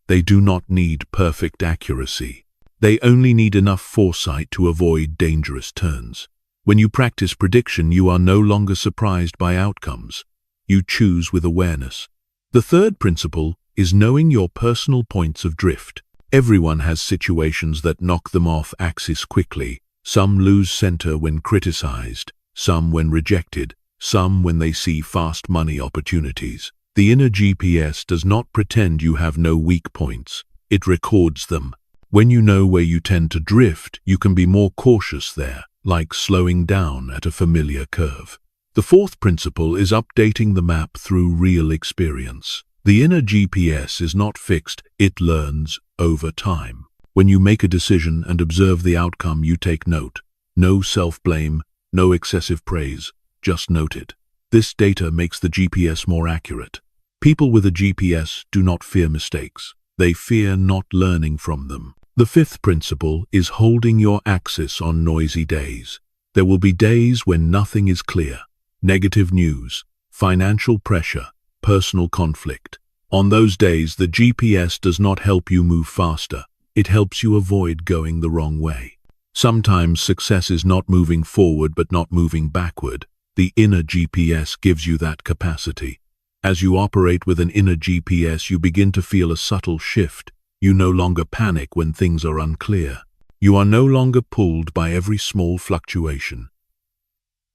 They do not need perfect accuracy. They only need enough foresight to avoid dangerous turns. When you practice prediction, you are no longer surprised by outcomes. You choose with awareness. The third principle is knowing your personal points of drift. Everyone has situations that knock them off axis quickly. Some lose center when criticized, some when rejected, some when they see fast money opportunities. The inner GPS does not pretend you have no weak points. It records them. When you know where you tend to drift, you can be more cautious there, like slowing down at a familiar curve. The fourth principle is updating the map through real experience. The inner GPS is not fixed, it learns over time. When you make a decision and observe the outcome, you take note. No self-blame, no excessive praise, just note it. This data makes the GPS more accurate. People with a GPS do not fear mistakes. They fear not learning from them. The fifth principle is holding your axis on noisy days. There will be days when nothing is clear. Negative news, financial pressure, personal conflict. On those days, the GPS does not help you move faster. It helps you avoid going the wrong way. Sometimes success is not moving forward but not moving backward. The inner GPS gives you that capacity. As you operate with an inner GPS, you begin to feel a subtle shift. You no longer panic when things are unclear. You are no longer pulled by every small fluctuation.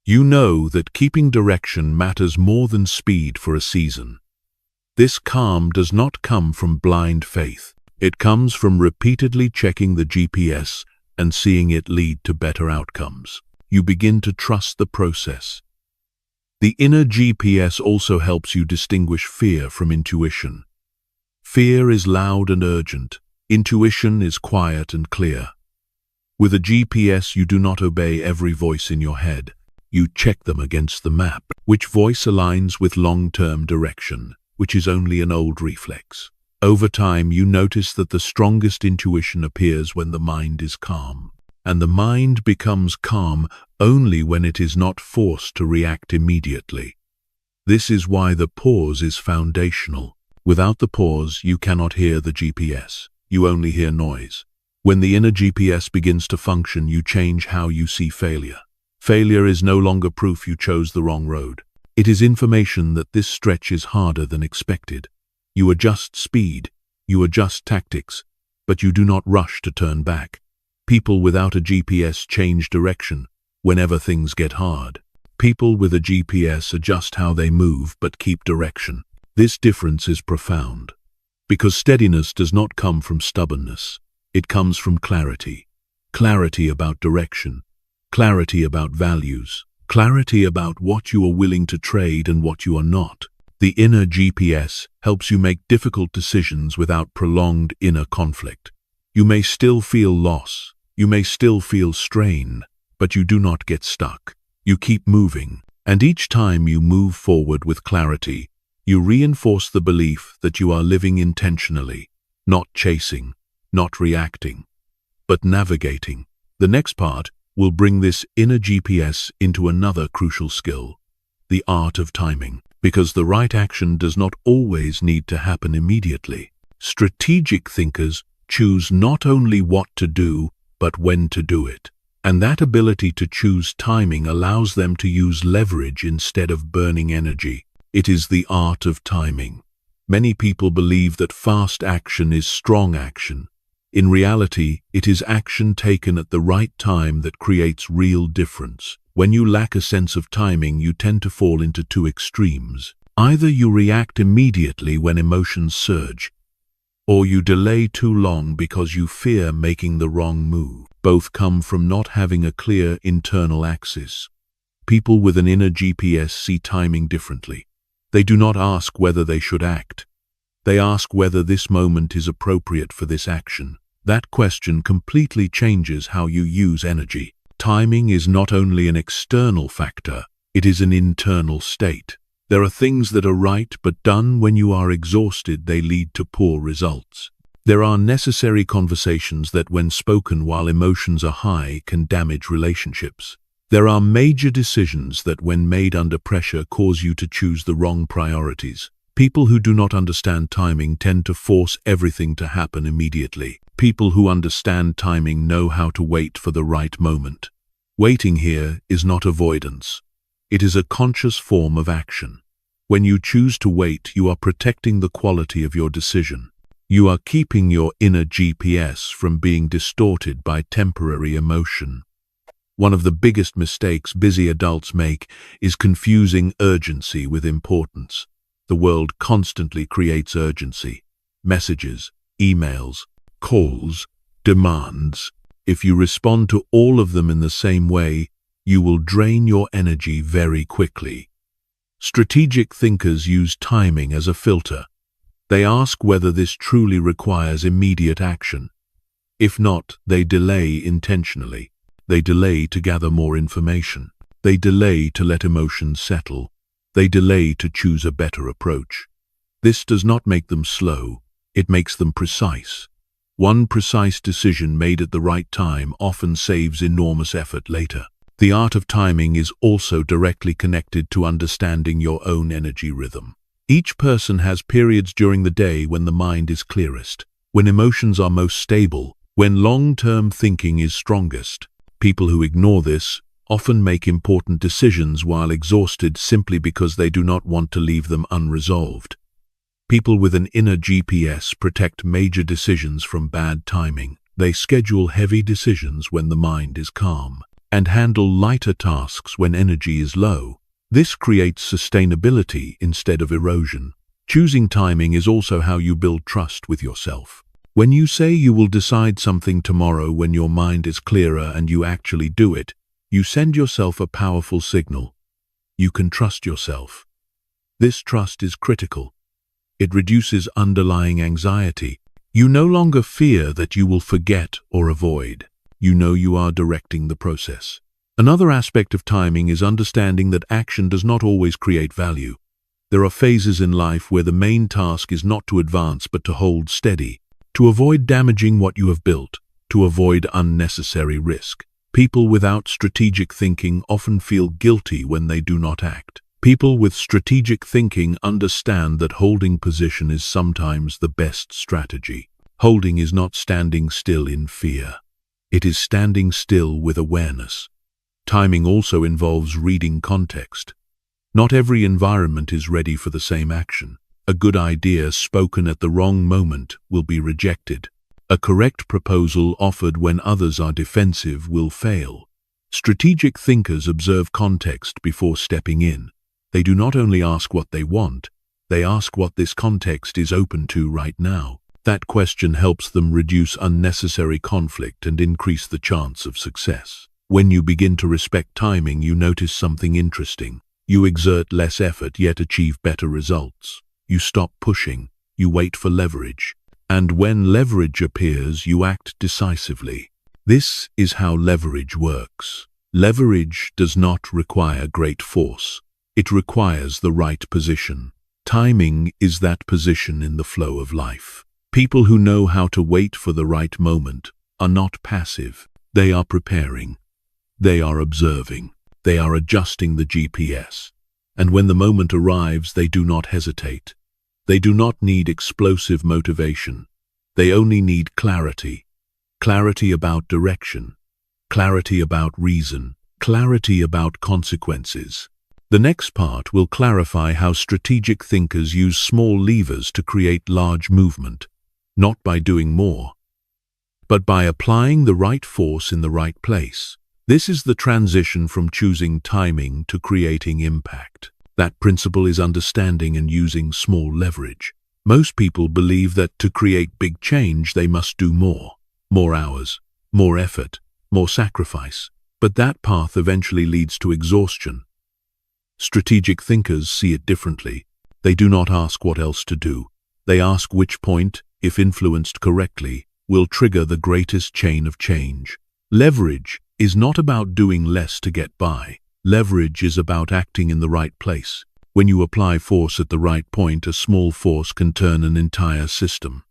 You know that keeping direction matters more than speed for a season. This calm does not come from blind faith. It comes from repeatedly checking the GPS and seeing it lead to better outcomes. You begin to trust the process. The inner GPS also helps you distinguish fear from intuition. Fear is loud and urgent. Intuition is quiet and clear. With a GPS, you do not obey every voice in your head. You check them against the map. Which voice aligns with long-term direction, which is only an old reflex. Over time, you notice that the strongest intuition appears when the mind is calm. And the mind becomes calm only when it is not forced to react immediately. This is why the pause is foundational. Without the pause, you cannot hear the GPS. You only hear noise. When the inner GPS begins to function, you change how you see failure. Failure is no longer proof you chose the wrong road. It is information that this stretch is harder than expected. You adjust speed, you adjust tactics, but you do not rush to turn back. People without a GPS change direction whenever things get hard. People with a GPS adjust how they move but keep direction. This difference is profound, because steadiness does not come from stubbornness. It comes from clarity. Clarity about direction, clarity about values, clarity about what you are willing to trade and what you are not. The inner GPS helps you make difficult decisions without prolonged inner conflict. You may still feel loss, you may still feel strain, but you do not get stuck. You keep moving, and each time you move forward with clarity, you reinforce the belief that you are living intentionally, not chasing, not reacting, but navigating. The next part will bring this inner GPS into another crucial skill, the art of timing, because the right action does not always need to happen immediately. Strategic thinkers choose not only what to do, but when to do it. And that ability to choose timing allows them to use leverage instead of burning energy. It is the art of timing. Many people believe that fast action is strong action, In reality, it is action taken at the right time that creates real difference. When you lack a sense of timing, you tend to fall into two extremes. Either you react immediately when emotions surge, or you delay too long because you fear making the wrong move. Both come from not having a clear internal axis. People with an inner GPS see timing differently. They do not ask whether they should act. They ask whether this moment is appropriate for this action. That question completely changes how you use energy. Timing is not only an external factor, it is an internal state. There are things that are right, but done when you are exhausted, they lead to poor results. There are necessary conversations that, when spoken while emotions are high, can damage relationships. There are major decisions that, when made under pressure, cause you to choose the wrong priorities. People who do not understand timing tend to force everything to happen immediately. People who understand timing know how to wait for the right moment. Waiting here is not avoidance. It is a conscious form of action. When you choose to wait, you are protecting the quality of your decision. You are keeping your inner GPS from being distorted by temporary emotion. One of the biggest mistakes busy adults make is confusing urgency with importance. The world constantly creates urgency. Messages, emails, calls, demands. If you respond to all of them in the same way, you will drain your energy very quickly. Strategic thinkers use timing as a filter. They ask whether this truly requires immediate action. If not, they delay intentionally. They delay to gather more information. They delay to let emotions settle. They delay to choose a better approach. This does not make them slow, it makes them precise. One precise decision made at the right time often saves enormous effort later. The art of timing is also directly connected to understanding your own energy rhythm. Each person has periods during the day when the mind is clearest, when emotions are most stable, when long-term thinking is strongest. People who ignore this often make important decisions while exhausted simply because they do not want to leave them unresolved. People with an inner GPS protect major decisions from bad timing. They schedule heavy decisions when the mind is calm, and handle lighter tasks when energy is low. This creates sustainability instead of erosion. Choosing timing is also how you build trust with yourself. When you say you will decide something tomorrow when your mind is clearer and you actually do it, you send yourself a powerful signal. You can trust yourself. This trust is critical. It reduces underlying anxiety. You no longer fear that you will forget or avoid. You know you are directing the process. Another aspect of timing is understanding that action does not always create value. There are phases in life where the main task is not to advance but to hold steady, to avoid damaging what you have built, to avoid unnecessary risk. People without strategic thinking often feel guilty when they do not act. People with strategic thinking understand that holding position is sometimes the best strategy. Holding is not standing still in fear. It is standing still with awareness. Timing also involves reading context. Not every environment is ready for the same action. A good idea spoken at the wrong moment will be rejected. A correct proposal offered when others are defensive will fail. Strategic thinkers observe context before stepping in. They do not only ask what they want, they ask what this context is open to right now. That question helps them reduce unnecessary conflict and increase the chance of success. When you begin to respect timing, you notice something interesting. You exert less effort yet achieve better results. You stop pushing. You wait for leverage. And when leverage appears, you act decisively. This is how leverage works. Leverage does not require great force. It requires the right position. Timing is that position in the flow of life. People who know how to wait for the right moment are not passive. They are preparing. They are observing. They are adjusting the GPS. And when the moment arrives, they do not hesitate. They do not need explosive motivation. They only need clarity. Clarity about direction. Clarity about reason. Clarity about consequences. The next part will clarify how strategic thinkers use small levers to create large movement, not by doing more, but by applying the right force in the right place. This is the transition from choosing timing to creating impact. That principle is understanding and using small leverage. Most people believe that to create big change, they must do more hours, more effort, more sacrifice. But that path eventually leads to exhaustion. Strategic thinkers see it differently. They do not ask what else to do. They ask which point, if influenced correctly, will trigger the greatest chain of change. Leverage is not about doing less to get by. Leverage is about acting in the right place. When you apply force at the right point, a small force can turn an entire system.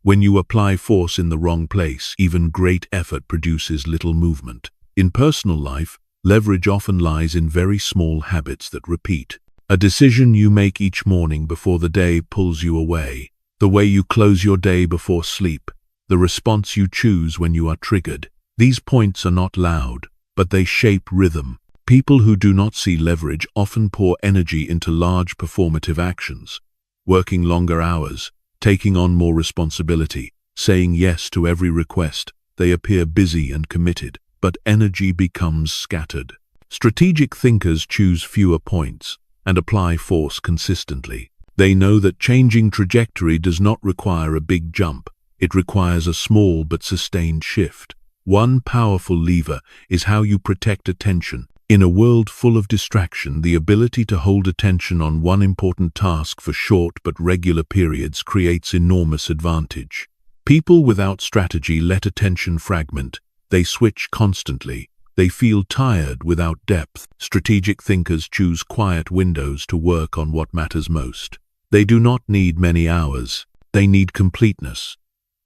When you apply force in the wrong place, even great effort produces little movement. In personal life, leverage often lies in very small habits that repeat. A decision you make each morning before the day pulls you away. The way you close your day before sleep. The response you choose when you are triggered. These points are not loud, but they shape rhythm. People who do not see leverage often pour energy into large performative actions. Working longer hours, taking on more responsibility, saying yes to every request. They appear busy and committed, but energy becomes scattered. Strategic thinkers choose fewer points and apply force consistently. They know that changing trajectory does not require a big jump. It requires a small but sustained shift. One powerful lever is how you protect attention. In a world full of distraction, the ability to hold attention on one important task for short but regular periods creates enormous advantage. People without strategy let attention fragment. They switch constantly. They feel tired without depth. Strategic thinkers choose quiet windows to work on what matters most. They do not need many hours. They need completeness.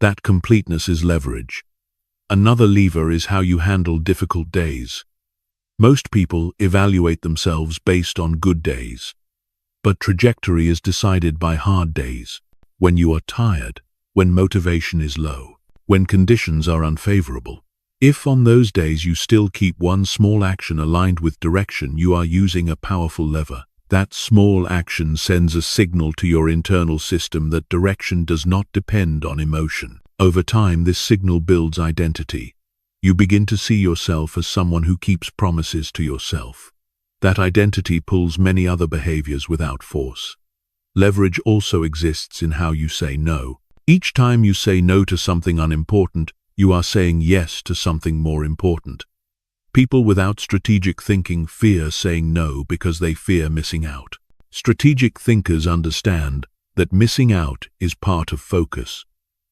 That completeness is leverage. Another lever is how you handle difficult days. Most people evaluate themselves based on good days, but trajectory is decided by hard days. When you are tired, when motivation is low, when conditions are unfavorable. If on those days you still keep one small action aligned with direction, you are using a powerful lever. That small action sends a signal to your internal system that direction does not depend on emotion. Over time, this signal builds identity. You begin to see yourself as someone who keeps promises to yourself. That identity pulls many other behaviors without force. Leverage also exists in how you say no. Each time you say no to something unimportant, you are saying yes to something more important. People without strategic thinking fear saying no because they fear missing out. Strategic thinkers understand that missing out is part of focus.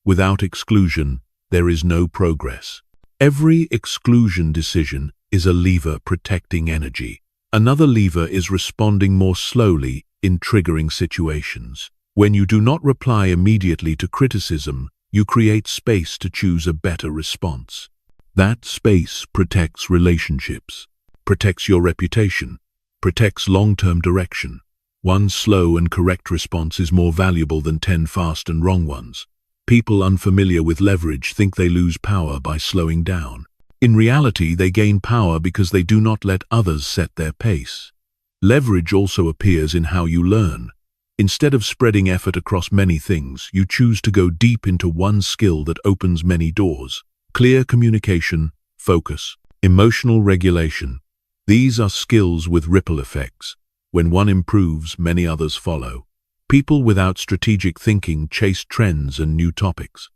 Without exclusion, there is no progress. Every exclusion decision is a lever protecting energy. Another lever is responding more slowly in triggering situations. When you do not reply immediately to criticism, you create space to choose a better response. That space protects relationships, protects your reputation, protects long-term direction. One slow and correct response is more valuable than 10 fast and wrong ones. People unfamiliar with leverage think they lose power by slowing down. In reality, they gain power because they do not let others set their pace. Leverage also appears in how you learn. Instead of spreading effort across many things, you choose to go deep into one skill that opens many doors. Clear communication, focus, emotional regulation. These are skills with ripple effects. When one improves, many others follow. People without strategic thinking chase trends and new topics.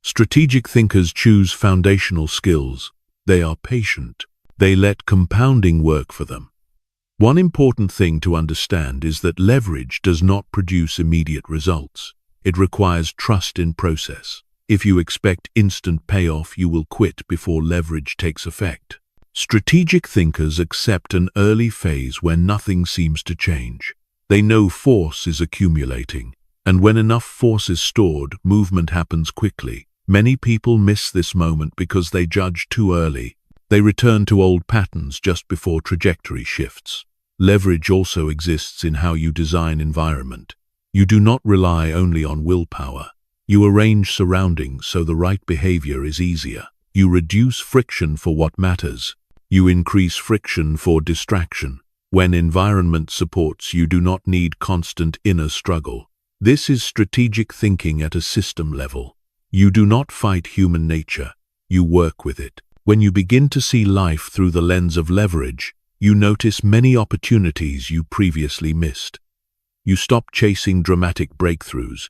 Strategic thinkers choose foundational skills. They are patient. They let compounding work for them. One important thing to understand is that leverage does not produce immediate results. It requires trust in process. If you expect instant payoff, you will quit before leverage takes effect. Strategic thinkers accept an early phase where nothing seems to change. They know force is accumulating, and when enough force is stored, movement happens quickly. Many people miss this moment because they judge too early. They return to old patterns just before trajectory shifts. Leverage also exists in how you design environment. You do not rely only on willpower. You arrange surroundings so the right behavior is easier. You reduce friction for what matters. You increase friction for distraction. When environment supports, you do not need constant inner struggle. This is strategic thinking at a system level. You do not fight human nature, you work with it. When you begin to see life through the lens of leverage, you notice many opportunities you previously missed. You stop chasing dramatic breakthroughs.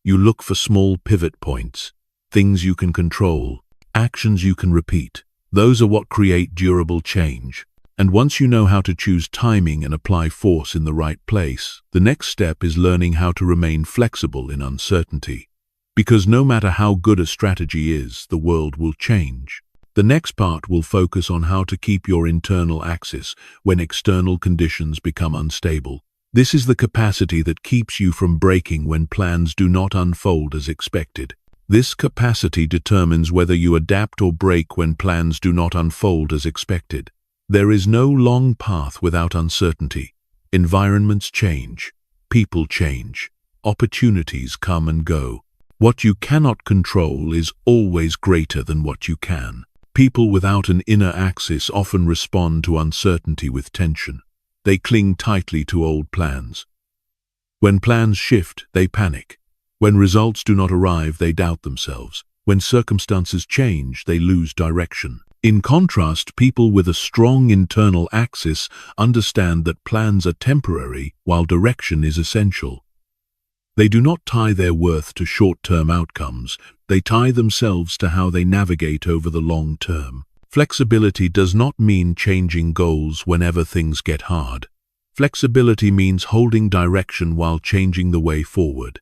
You look for small pivot points, things you can control, actions you can repeat. Those are what create durable change. And once you know how to choose timing and apply force in the right place, the next step is learning how to remain flexible in uncertainty. Because no matter how good a strategy is, the world will change. The next part will focus on how to keep your internal axis when external conditions become unstable. This is the capacity that keeps you from breaking when plans do not unfold as expected. This capacity determines whether you adapt or break when plans do not unfold as expected. There is no long path without uncertainty. Environments change, people change, opportunities come and go. What you cannot control is always greater than what you can. People without an inner axis often respond to uncertainty with tension. They cling tightly to old plans. When plans shift, they panic. When results do not arrive, they doubt themselves. When circumstances change, they lose direction. In contrast, people with a strong internal axis understand that plans are temporary while direction is essential. They do not tie their worth to short-term outcomes. They tie themselves to how they navigate over the long term. Flexibility does not mean changing goals whenever things get hard. Flexibility means holding direction while changing the way forward.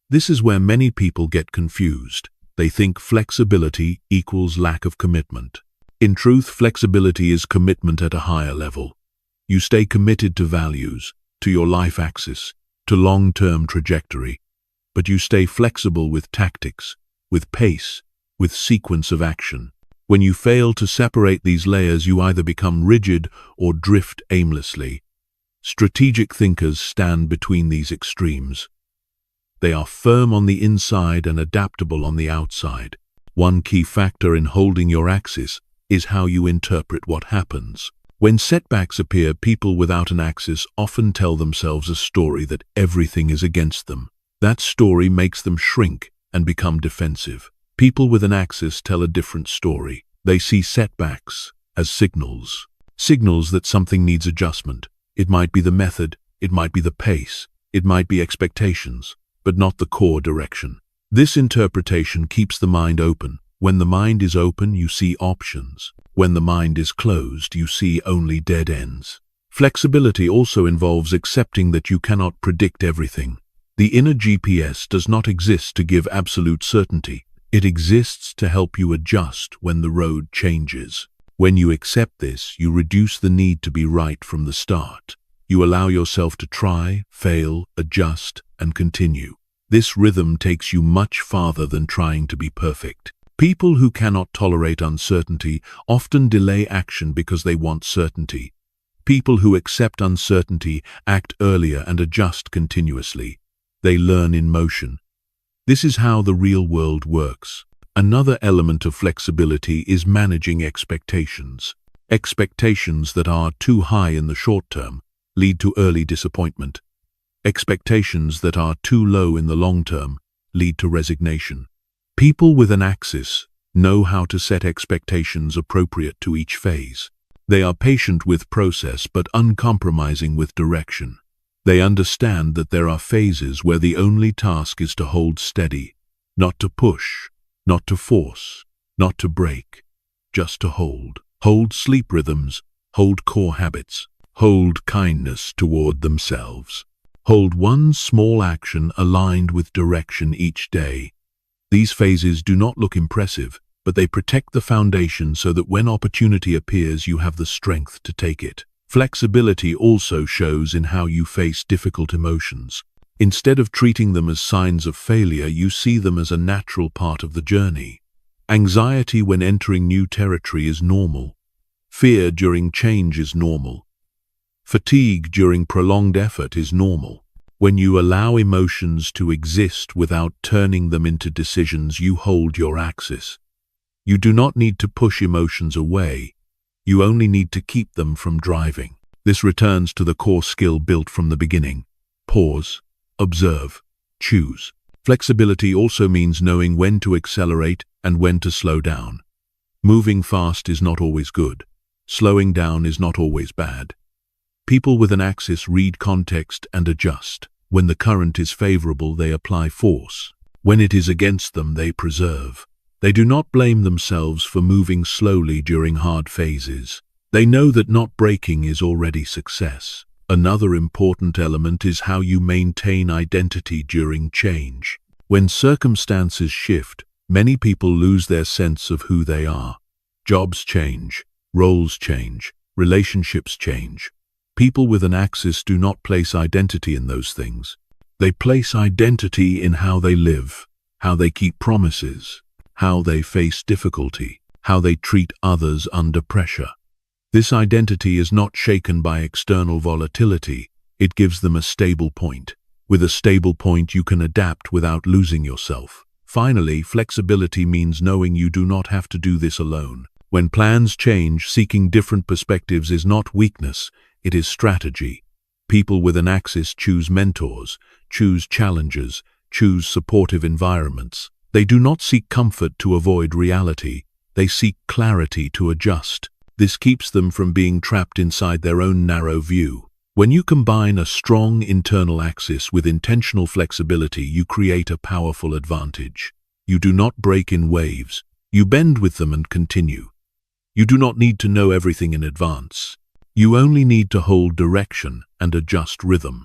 This is where many people get confused. They think flexibility equals lack of commitment. In truth, flexibility is commitment at a higher level. You stay committed to values, to your life axis, to long-term trajectory, but you stay flexible with tactics, with pace, with sequence of action. When you fail to separate these layers, you either become rigid or drift aimlessly. Strategic thinkers stand between these extremes. They are firm on the inside and adaptable on the outside. One key factor in holding your axis is how you interpret what happens. When setbacks appear, people without an axis often tell themselves a story that everything is against them. That story makes them shrink and become defensive. People with an axis tell a different story. They see setbacks as signals that something needs adjustment. It might be the method, it might be the pace, it might be expectations, but not the core direction. This interpretation keeps the mind open. When the mind is open, you see options. When the mind is closed, you see only dead ends. Flexibility also involves accepting that you cannot predict everything. The inner GPS does not exist to give absolute certainty. It exists to help you adjust when the road changes. When you accept this, you reduce the need to be right from the start. You allow yourself to try, fail, adjust, and continue. This rhythm takes you much farther than trying to be perfect. People who cannot tolerate uncertainty often delay action because they want certainty. People who accept uncertainty act earlier and adjust continuously. They learn in motion. This is how the real world works. Another element of flexibility is managing expectations. Expectations that are too high in the short term lead to early disappointment. Expectations that are too low in the long term lead to resignation. People with an axis know how to set expectations appropriate to each phase. They are patient with process but uncompromising with direction. They understand that there are phases where the only task is to hold steady, not to push, not to force, not to break, just to hold. Hold sleep rhythms, hold core habits, hold kindness toward themselves. Hold one small action aligned with direction each day. These phases do not look impressive, but they protect the foundation so that when opportunity appears, you have the strength to take it. Flexibility also shows in how you face difficult emotions. Instead of treating them as signs of failure, you see them as a natural part of the journey. Anxiety when entering new territory is normal. Fear during change is normal. Fatigue during prolonged effort is normal. When you allow emotions to exist without turning them into decisions, you hold your axis. You do not need to push emotions away. You only need to keep them from driving. This returns to the core skill built from the beginning. Pause, observe, choose. Flexibility also means knowing when to accelerate and when to slow down. Moving fast is not always good. Slowing down is not always bad. People with an axis read context and adjust. When the current is favorable, they apply force. When it is against them, they preserve. They do not blame themselves for moving slowly during hard phases. They know that not braking is already success. Another important element is how you maintain identity during change. When circumstances shift, many people lose their sense of who they are. Jobs change, roles change, relationships change. People with an axis do not place identity in those things. They place identity in how they live, how they keep promises, how they face difficulty, how they treat others under pressure. This identity is not shaken by external volatility. It gives them a stable point. With a stable point, you can adapt without losing yourself. Finally, flexibility means knowing you do not have to do this alone. When plans change, seeking different perspectives is not weakness, it is strategy. People with an axis choose mentors, choose challenges, choose supportive environments. They do not seek comfort to avoid reality. They seek clarity to adjust. This keeps them from being trapped inside their own narrow view. When you combine a strong internal axis with intentional flexibility, you create a powerful advantage. You do not break in waves. You bend with them and continue. You do not need to know everything in advance. You only need to hold direction and adjust rhythm.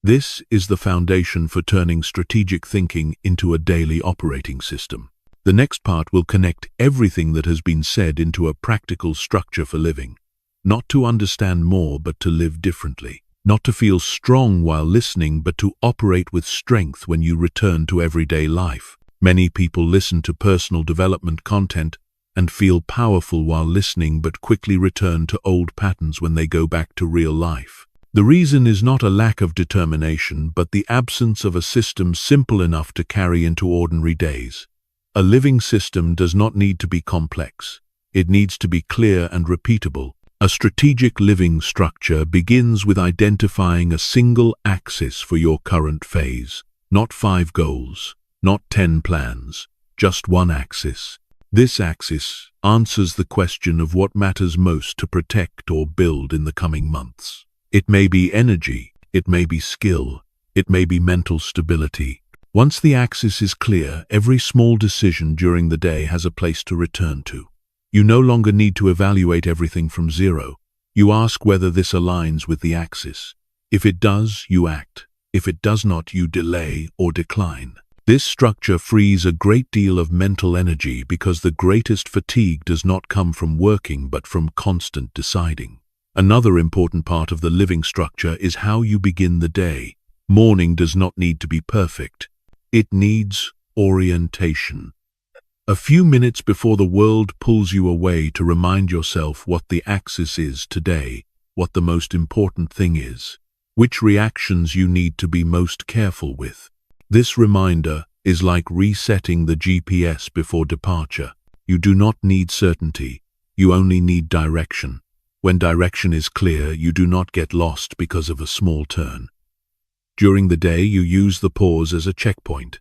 This is the foundation for turning strategic thinking into a daily operating system. The next part will connect everything that has been said into a practical structure for living. Not to understand more, but to live differently. Not to feel strong while listening, but to operate with strength when you return to everyday life. Many people listen to personal development content and feel powerful while listening, but quickly return to old patterns when they go back to real life. The reason is not a lack of determination, but the absence of a system simple enough to carry into ordinary days. A living system does not need to be complex. It needs to be clear and repeatable. A strategic living structure begins with identifying a single axis for your current phase. Not 5 goals, not 10 plans, just one axis. This axis answers the question of what matters most to protect or build in the coming months. It may be energy, it may be skill, it may be mental stability. Once the axis is clear, every small decision during the day has a place to return to. You no longer need to evaluate everything from zero. You ask whether this aligns with the axis. If it does, you act. If it does not, you delay or decline. This structure frees a great deal of mental energy because the greatest fatigue does not come from working but from constant deciding. Another important part of the living structure is how you begin the day. Morning does not need to be perfect. It needs orientation. A few minutes before the world pulls you away to remind yourself what the axis is today, what the most important thing is, which reactions you need to be most careful with. This reminder is like resetting the GPS before departure. You do not need certainty, you only need direction. When direction is clear, you do not get lost because of a small turn. During the day, you use the pause as a checkpoint.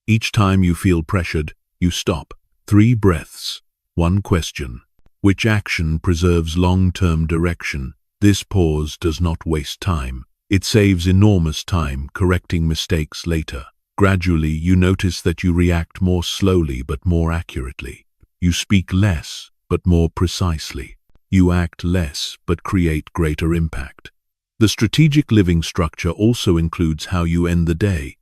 Each time you feel pressured, you stop. 3 breaths, 1 question. Which action preserves long-term direction? This pause does not waste time. It saves enormous time correcting mistakes later. Gradually, you notice that you react more slowly but more accurately. You speak less but more precisely. You act less but create greater impact. The strategic living structure also includes how you end the day,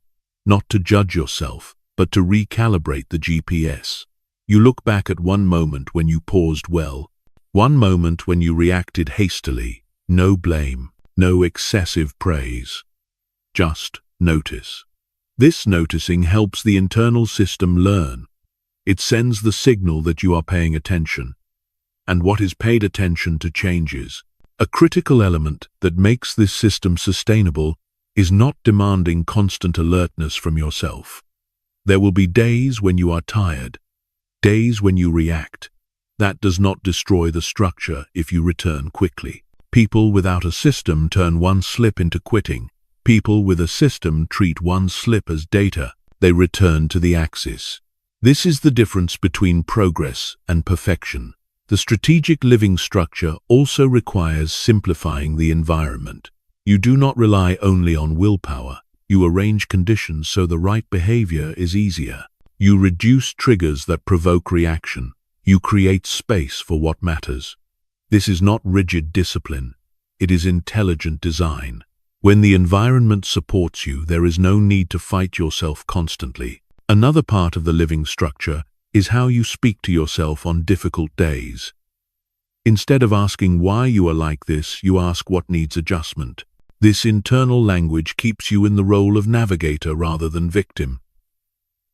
not to judge yourself, but to recalibrate the GPS. You look back at one moment when you paused well, one moment when you reacted hastily. No blame, no excessive praise. Just notice. This noticing helps the internal system learn. It sends the signal that you are paying attention. And what is paid attention to changes. A critical element that makes this system sustainable is not demanding constant alertness from yourself. There will be days when you are tired, days when you react. That does not destroy the structure if you return quickly. People without a system turn one slip into quitting. People with a system treat one slip as data. they return to the axis. This is the difference between progress and perfection. The strategic living structure also requires simplifying the environment. You do not rely only on willpower. You arrange conditions so the right behavior is easier. You reduce triggers that provoke reaction. You create space for what matters. This is not rigid discipline. It is intelligent design. When the environment supports you, there is no need to fight yourself constantly. Another part of the living structure is how you speak to yourself on difficult days. Instead of asking why you are like this, you ask what needs adjustment. This internal language keeps you in the role of navigator rather than victim.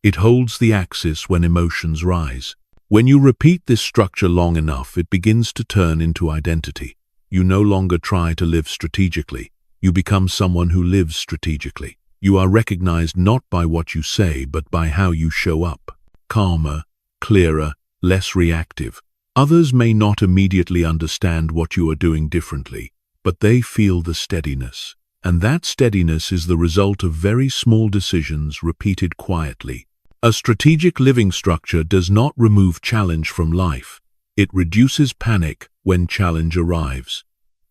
It holds the axis when emotions rise. When you repeat this structure long enough, it begins to turn into identity. You no longer try to live strategically. You become someone who lives strategically. You are recognized not by what you say, but by how you show up. Calmer, clearer, less reactive. Others may not immediately understand what you are doing differently, but they feel the steadiness. And that steadiness is the result of very small decisions repeated quietly. A strategic living structure does not remove challenge from life. It reduces panic when challenge arrives.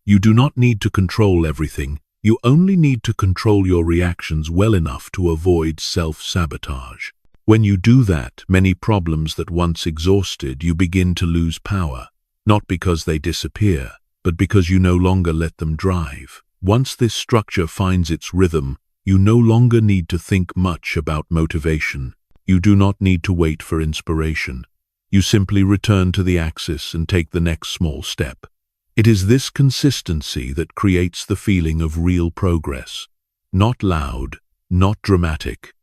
You do not need to control everything. You only need to control your reactions well enough to avoid self-sabotage. When you do that, many problems that once exhausted you begin to lose power, not because they disappear, but because you no longer let them drive. Once this structure finds its rhythm, you no longer need to think much about motivation. You do not need to wait for inspiration. You simply return to the axis and take the next small step. It is this consistency that creates the feeling of real progress. Not loud, not dramatic,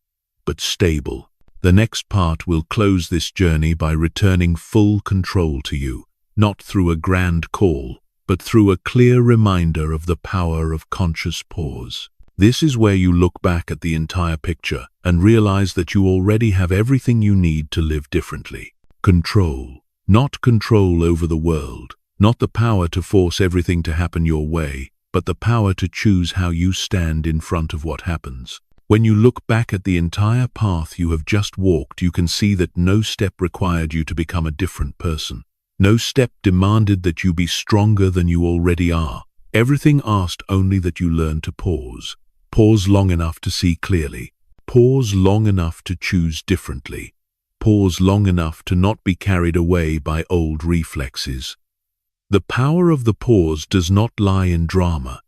but stable. The next part will close this journey by returning full control to you, not through a grand call, but through a clear reminder of the power of conscious pause. This is where you look back at the entire picture and realize that you already have everything you need to live differently. Control, not control over the world. Not the power to force everything to happen your way, but the power to choose how you stand in front of what happens. When you look back at the entire path you have just walked, you can see that no step required you to become a different person. No step demanded that you be stronger than you already are. Everything asked only that you learn to pause. Pause long enough to see clearly. Pause long enough to choose differently. Pause long enough to not be carried away by old reflexes. The power of the pause does not lie in drama.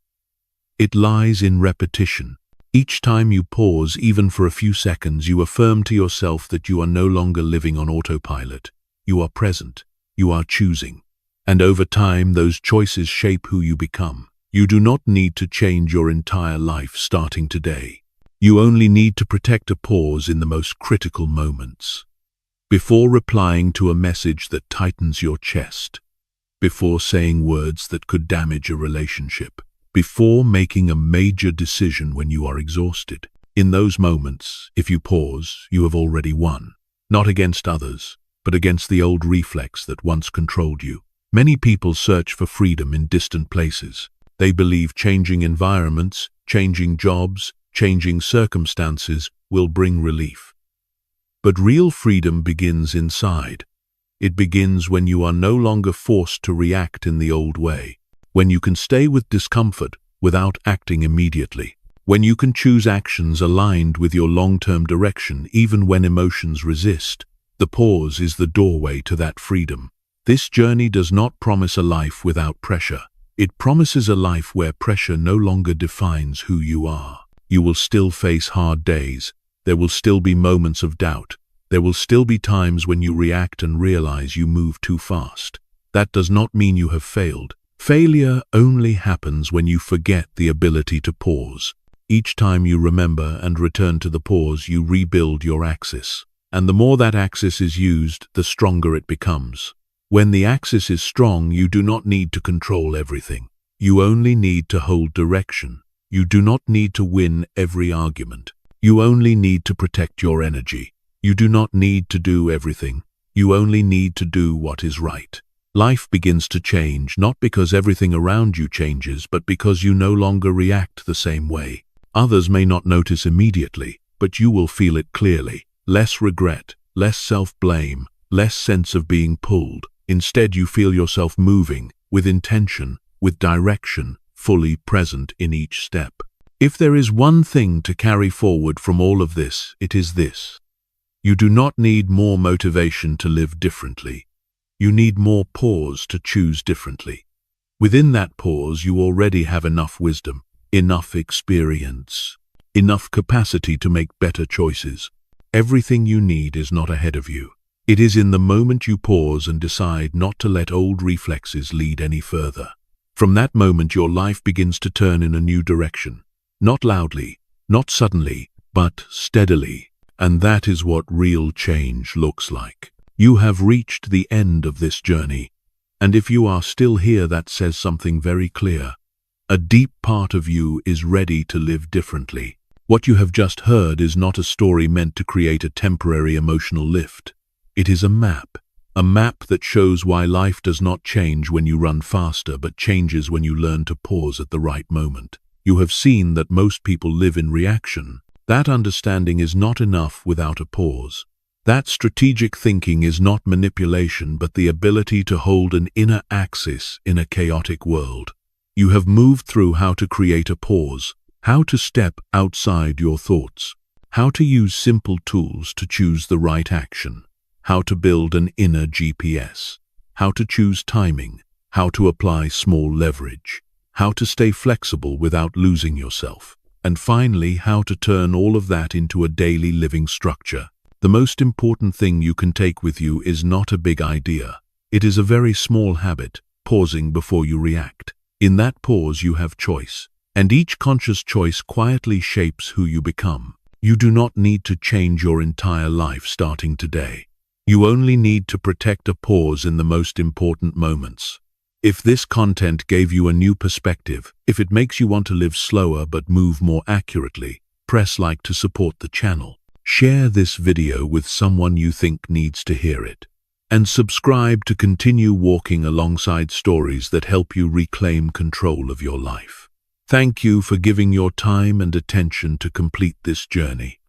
It lies in repetition. Each time you pause, even for a few seconds, you affirm to yourself that you are no longer living on autopilot. You are present. You are choosing. And over time, those choices shape who you become. You do not need to change your entire life starting today. You only need to protect a pause in the most critical moments. Before replying to a message that tightens your chest. Before saying words that could damage a relationship, before making a major decision when you are exhausted. In those moments, if you pause, you have already won, not against others, but against the old reflex that once controlled you. Many people search for freedom in distant places. They believe changing environments, changing jobs, changing circumstances will bring relief. But real freedom begins inside. It begins when you are no longer forced to react in the old way, when you can stay with discomfort without acting immediately, when you can choose actions aligned with your long-term direction even when emotions resist. The pause is the doorway to that freedom. This journey does not promise a life without pressure. It promises a life where pressure no longer defines who you are. You will still face hard days. There will still be moments of doubt. There will still be times when you react and realize you move too fast. That does not mean you have failed. Failure only happens when you forget the ability to pause. Each time you remember and return to the pause, you rebuild your axis. And the more that axis is used, the stronger it becomes. When the axis is strong, you do not need to control everything. You only need to hold direction. You do not need to win every argument. You only need to protect your energy. You do not need to do everything. You only need to do what is right. Life begins to change, not because everything around you changes, but because you no longer react the same way. Others may not notice immediately, but you will feel it clearly. Less regret, less self-blame, less sense of being pulled. Instead, you feel yourself moving, with intention, with direction, fully present in each step. If there is one thing to carry forward from all of this, it is this. You do not need more motivation to live differently. You need more pause to choose differently. Within that pause, you already have enough wisdom, enough experience, enough capacity to make better choices. Everything you need is not ahead of you. It is in the moment you pause and decide not to let old reflexes lead any further. From that moment, your life begins to turn in a new direction. Not loudly, not suddenly, but steadily. And that is what real change looks like. You have reached the end of this journey. And if you are still here, that says something very clear. A deep part of you is ready to live differently. What you have just heard is not a story meant to create a temporary emotional lift. It is a map that shows why life does not change when you run faster, but changes when you learn to pause at the right moment. You have seen that most people live in reaction. That understanding is not enough without a pause. That strategic thinking is not manipulation, but the ability to hold an inner axis in a chaotic world. You have moved through how to create a pause, how to step outside your thoughts, how to use simple tools to choose the right action, how to build an inner GPS, how to choose timing, how to apply small leverage, how to stay flexible without losing yourself, and finally, how to turn all of that into a daily living structure. The most important thing you can take with you is not a big idea. It is a very small habit, pausing before you react. In that pause, you have choice, and each conscious choice quietly shapes who you become. You do not need to change your entire life starting today. You only need to protect a pause in the most important moments. If this content gave you a new perspective, if it makes you want to live slower but move more accurately, press like to support the channel. Share this video with someone you think needs to hear it. And subscribe to continue walking alongside stories that help you reclaim control of your life. Thank you for giving your time and attention to complete this journey.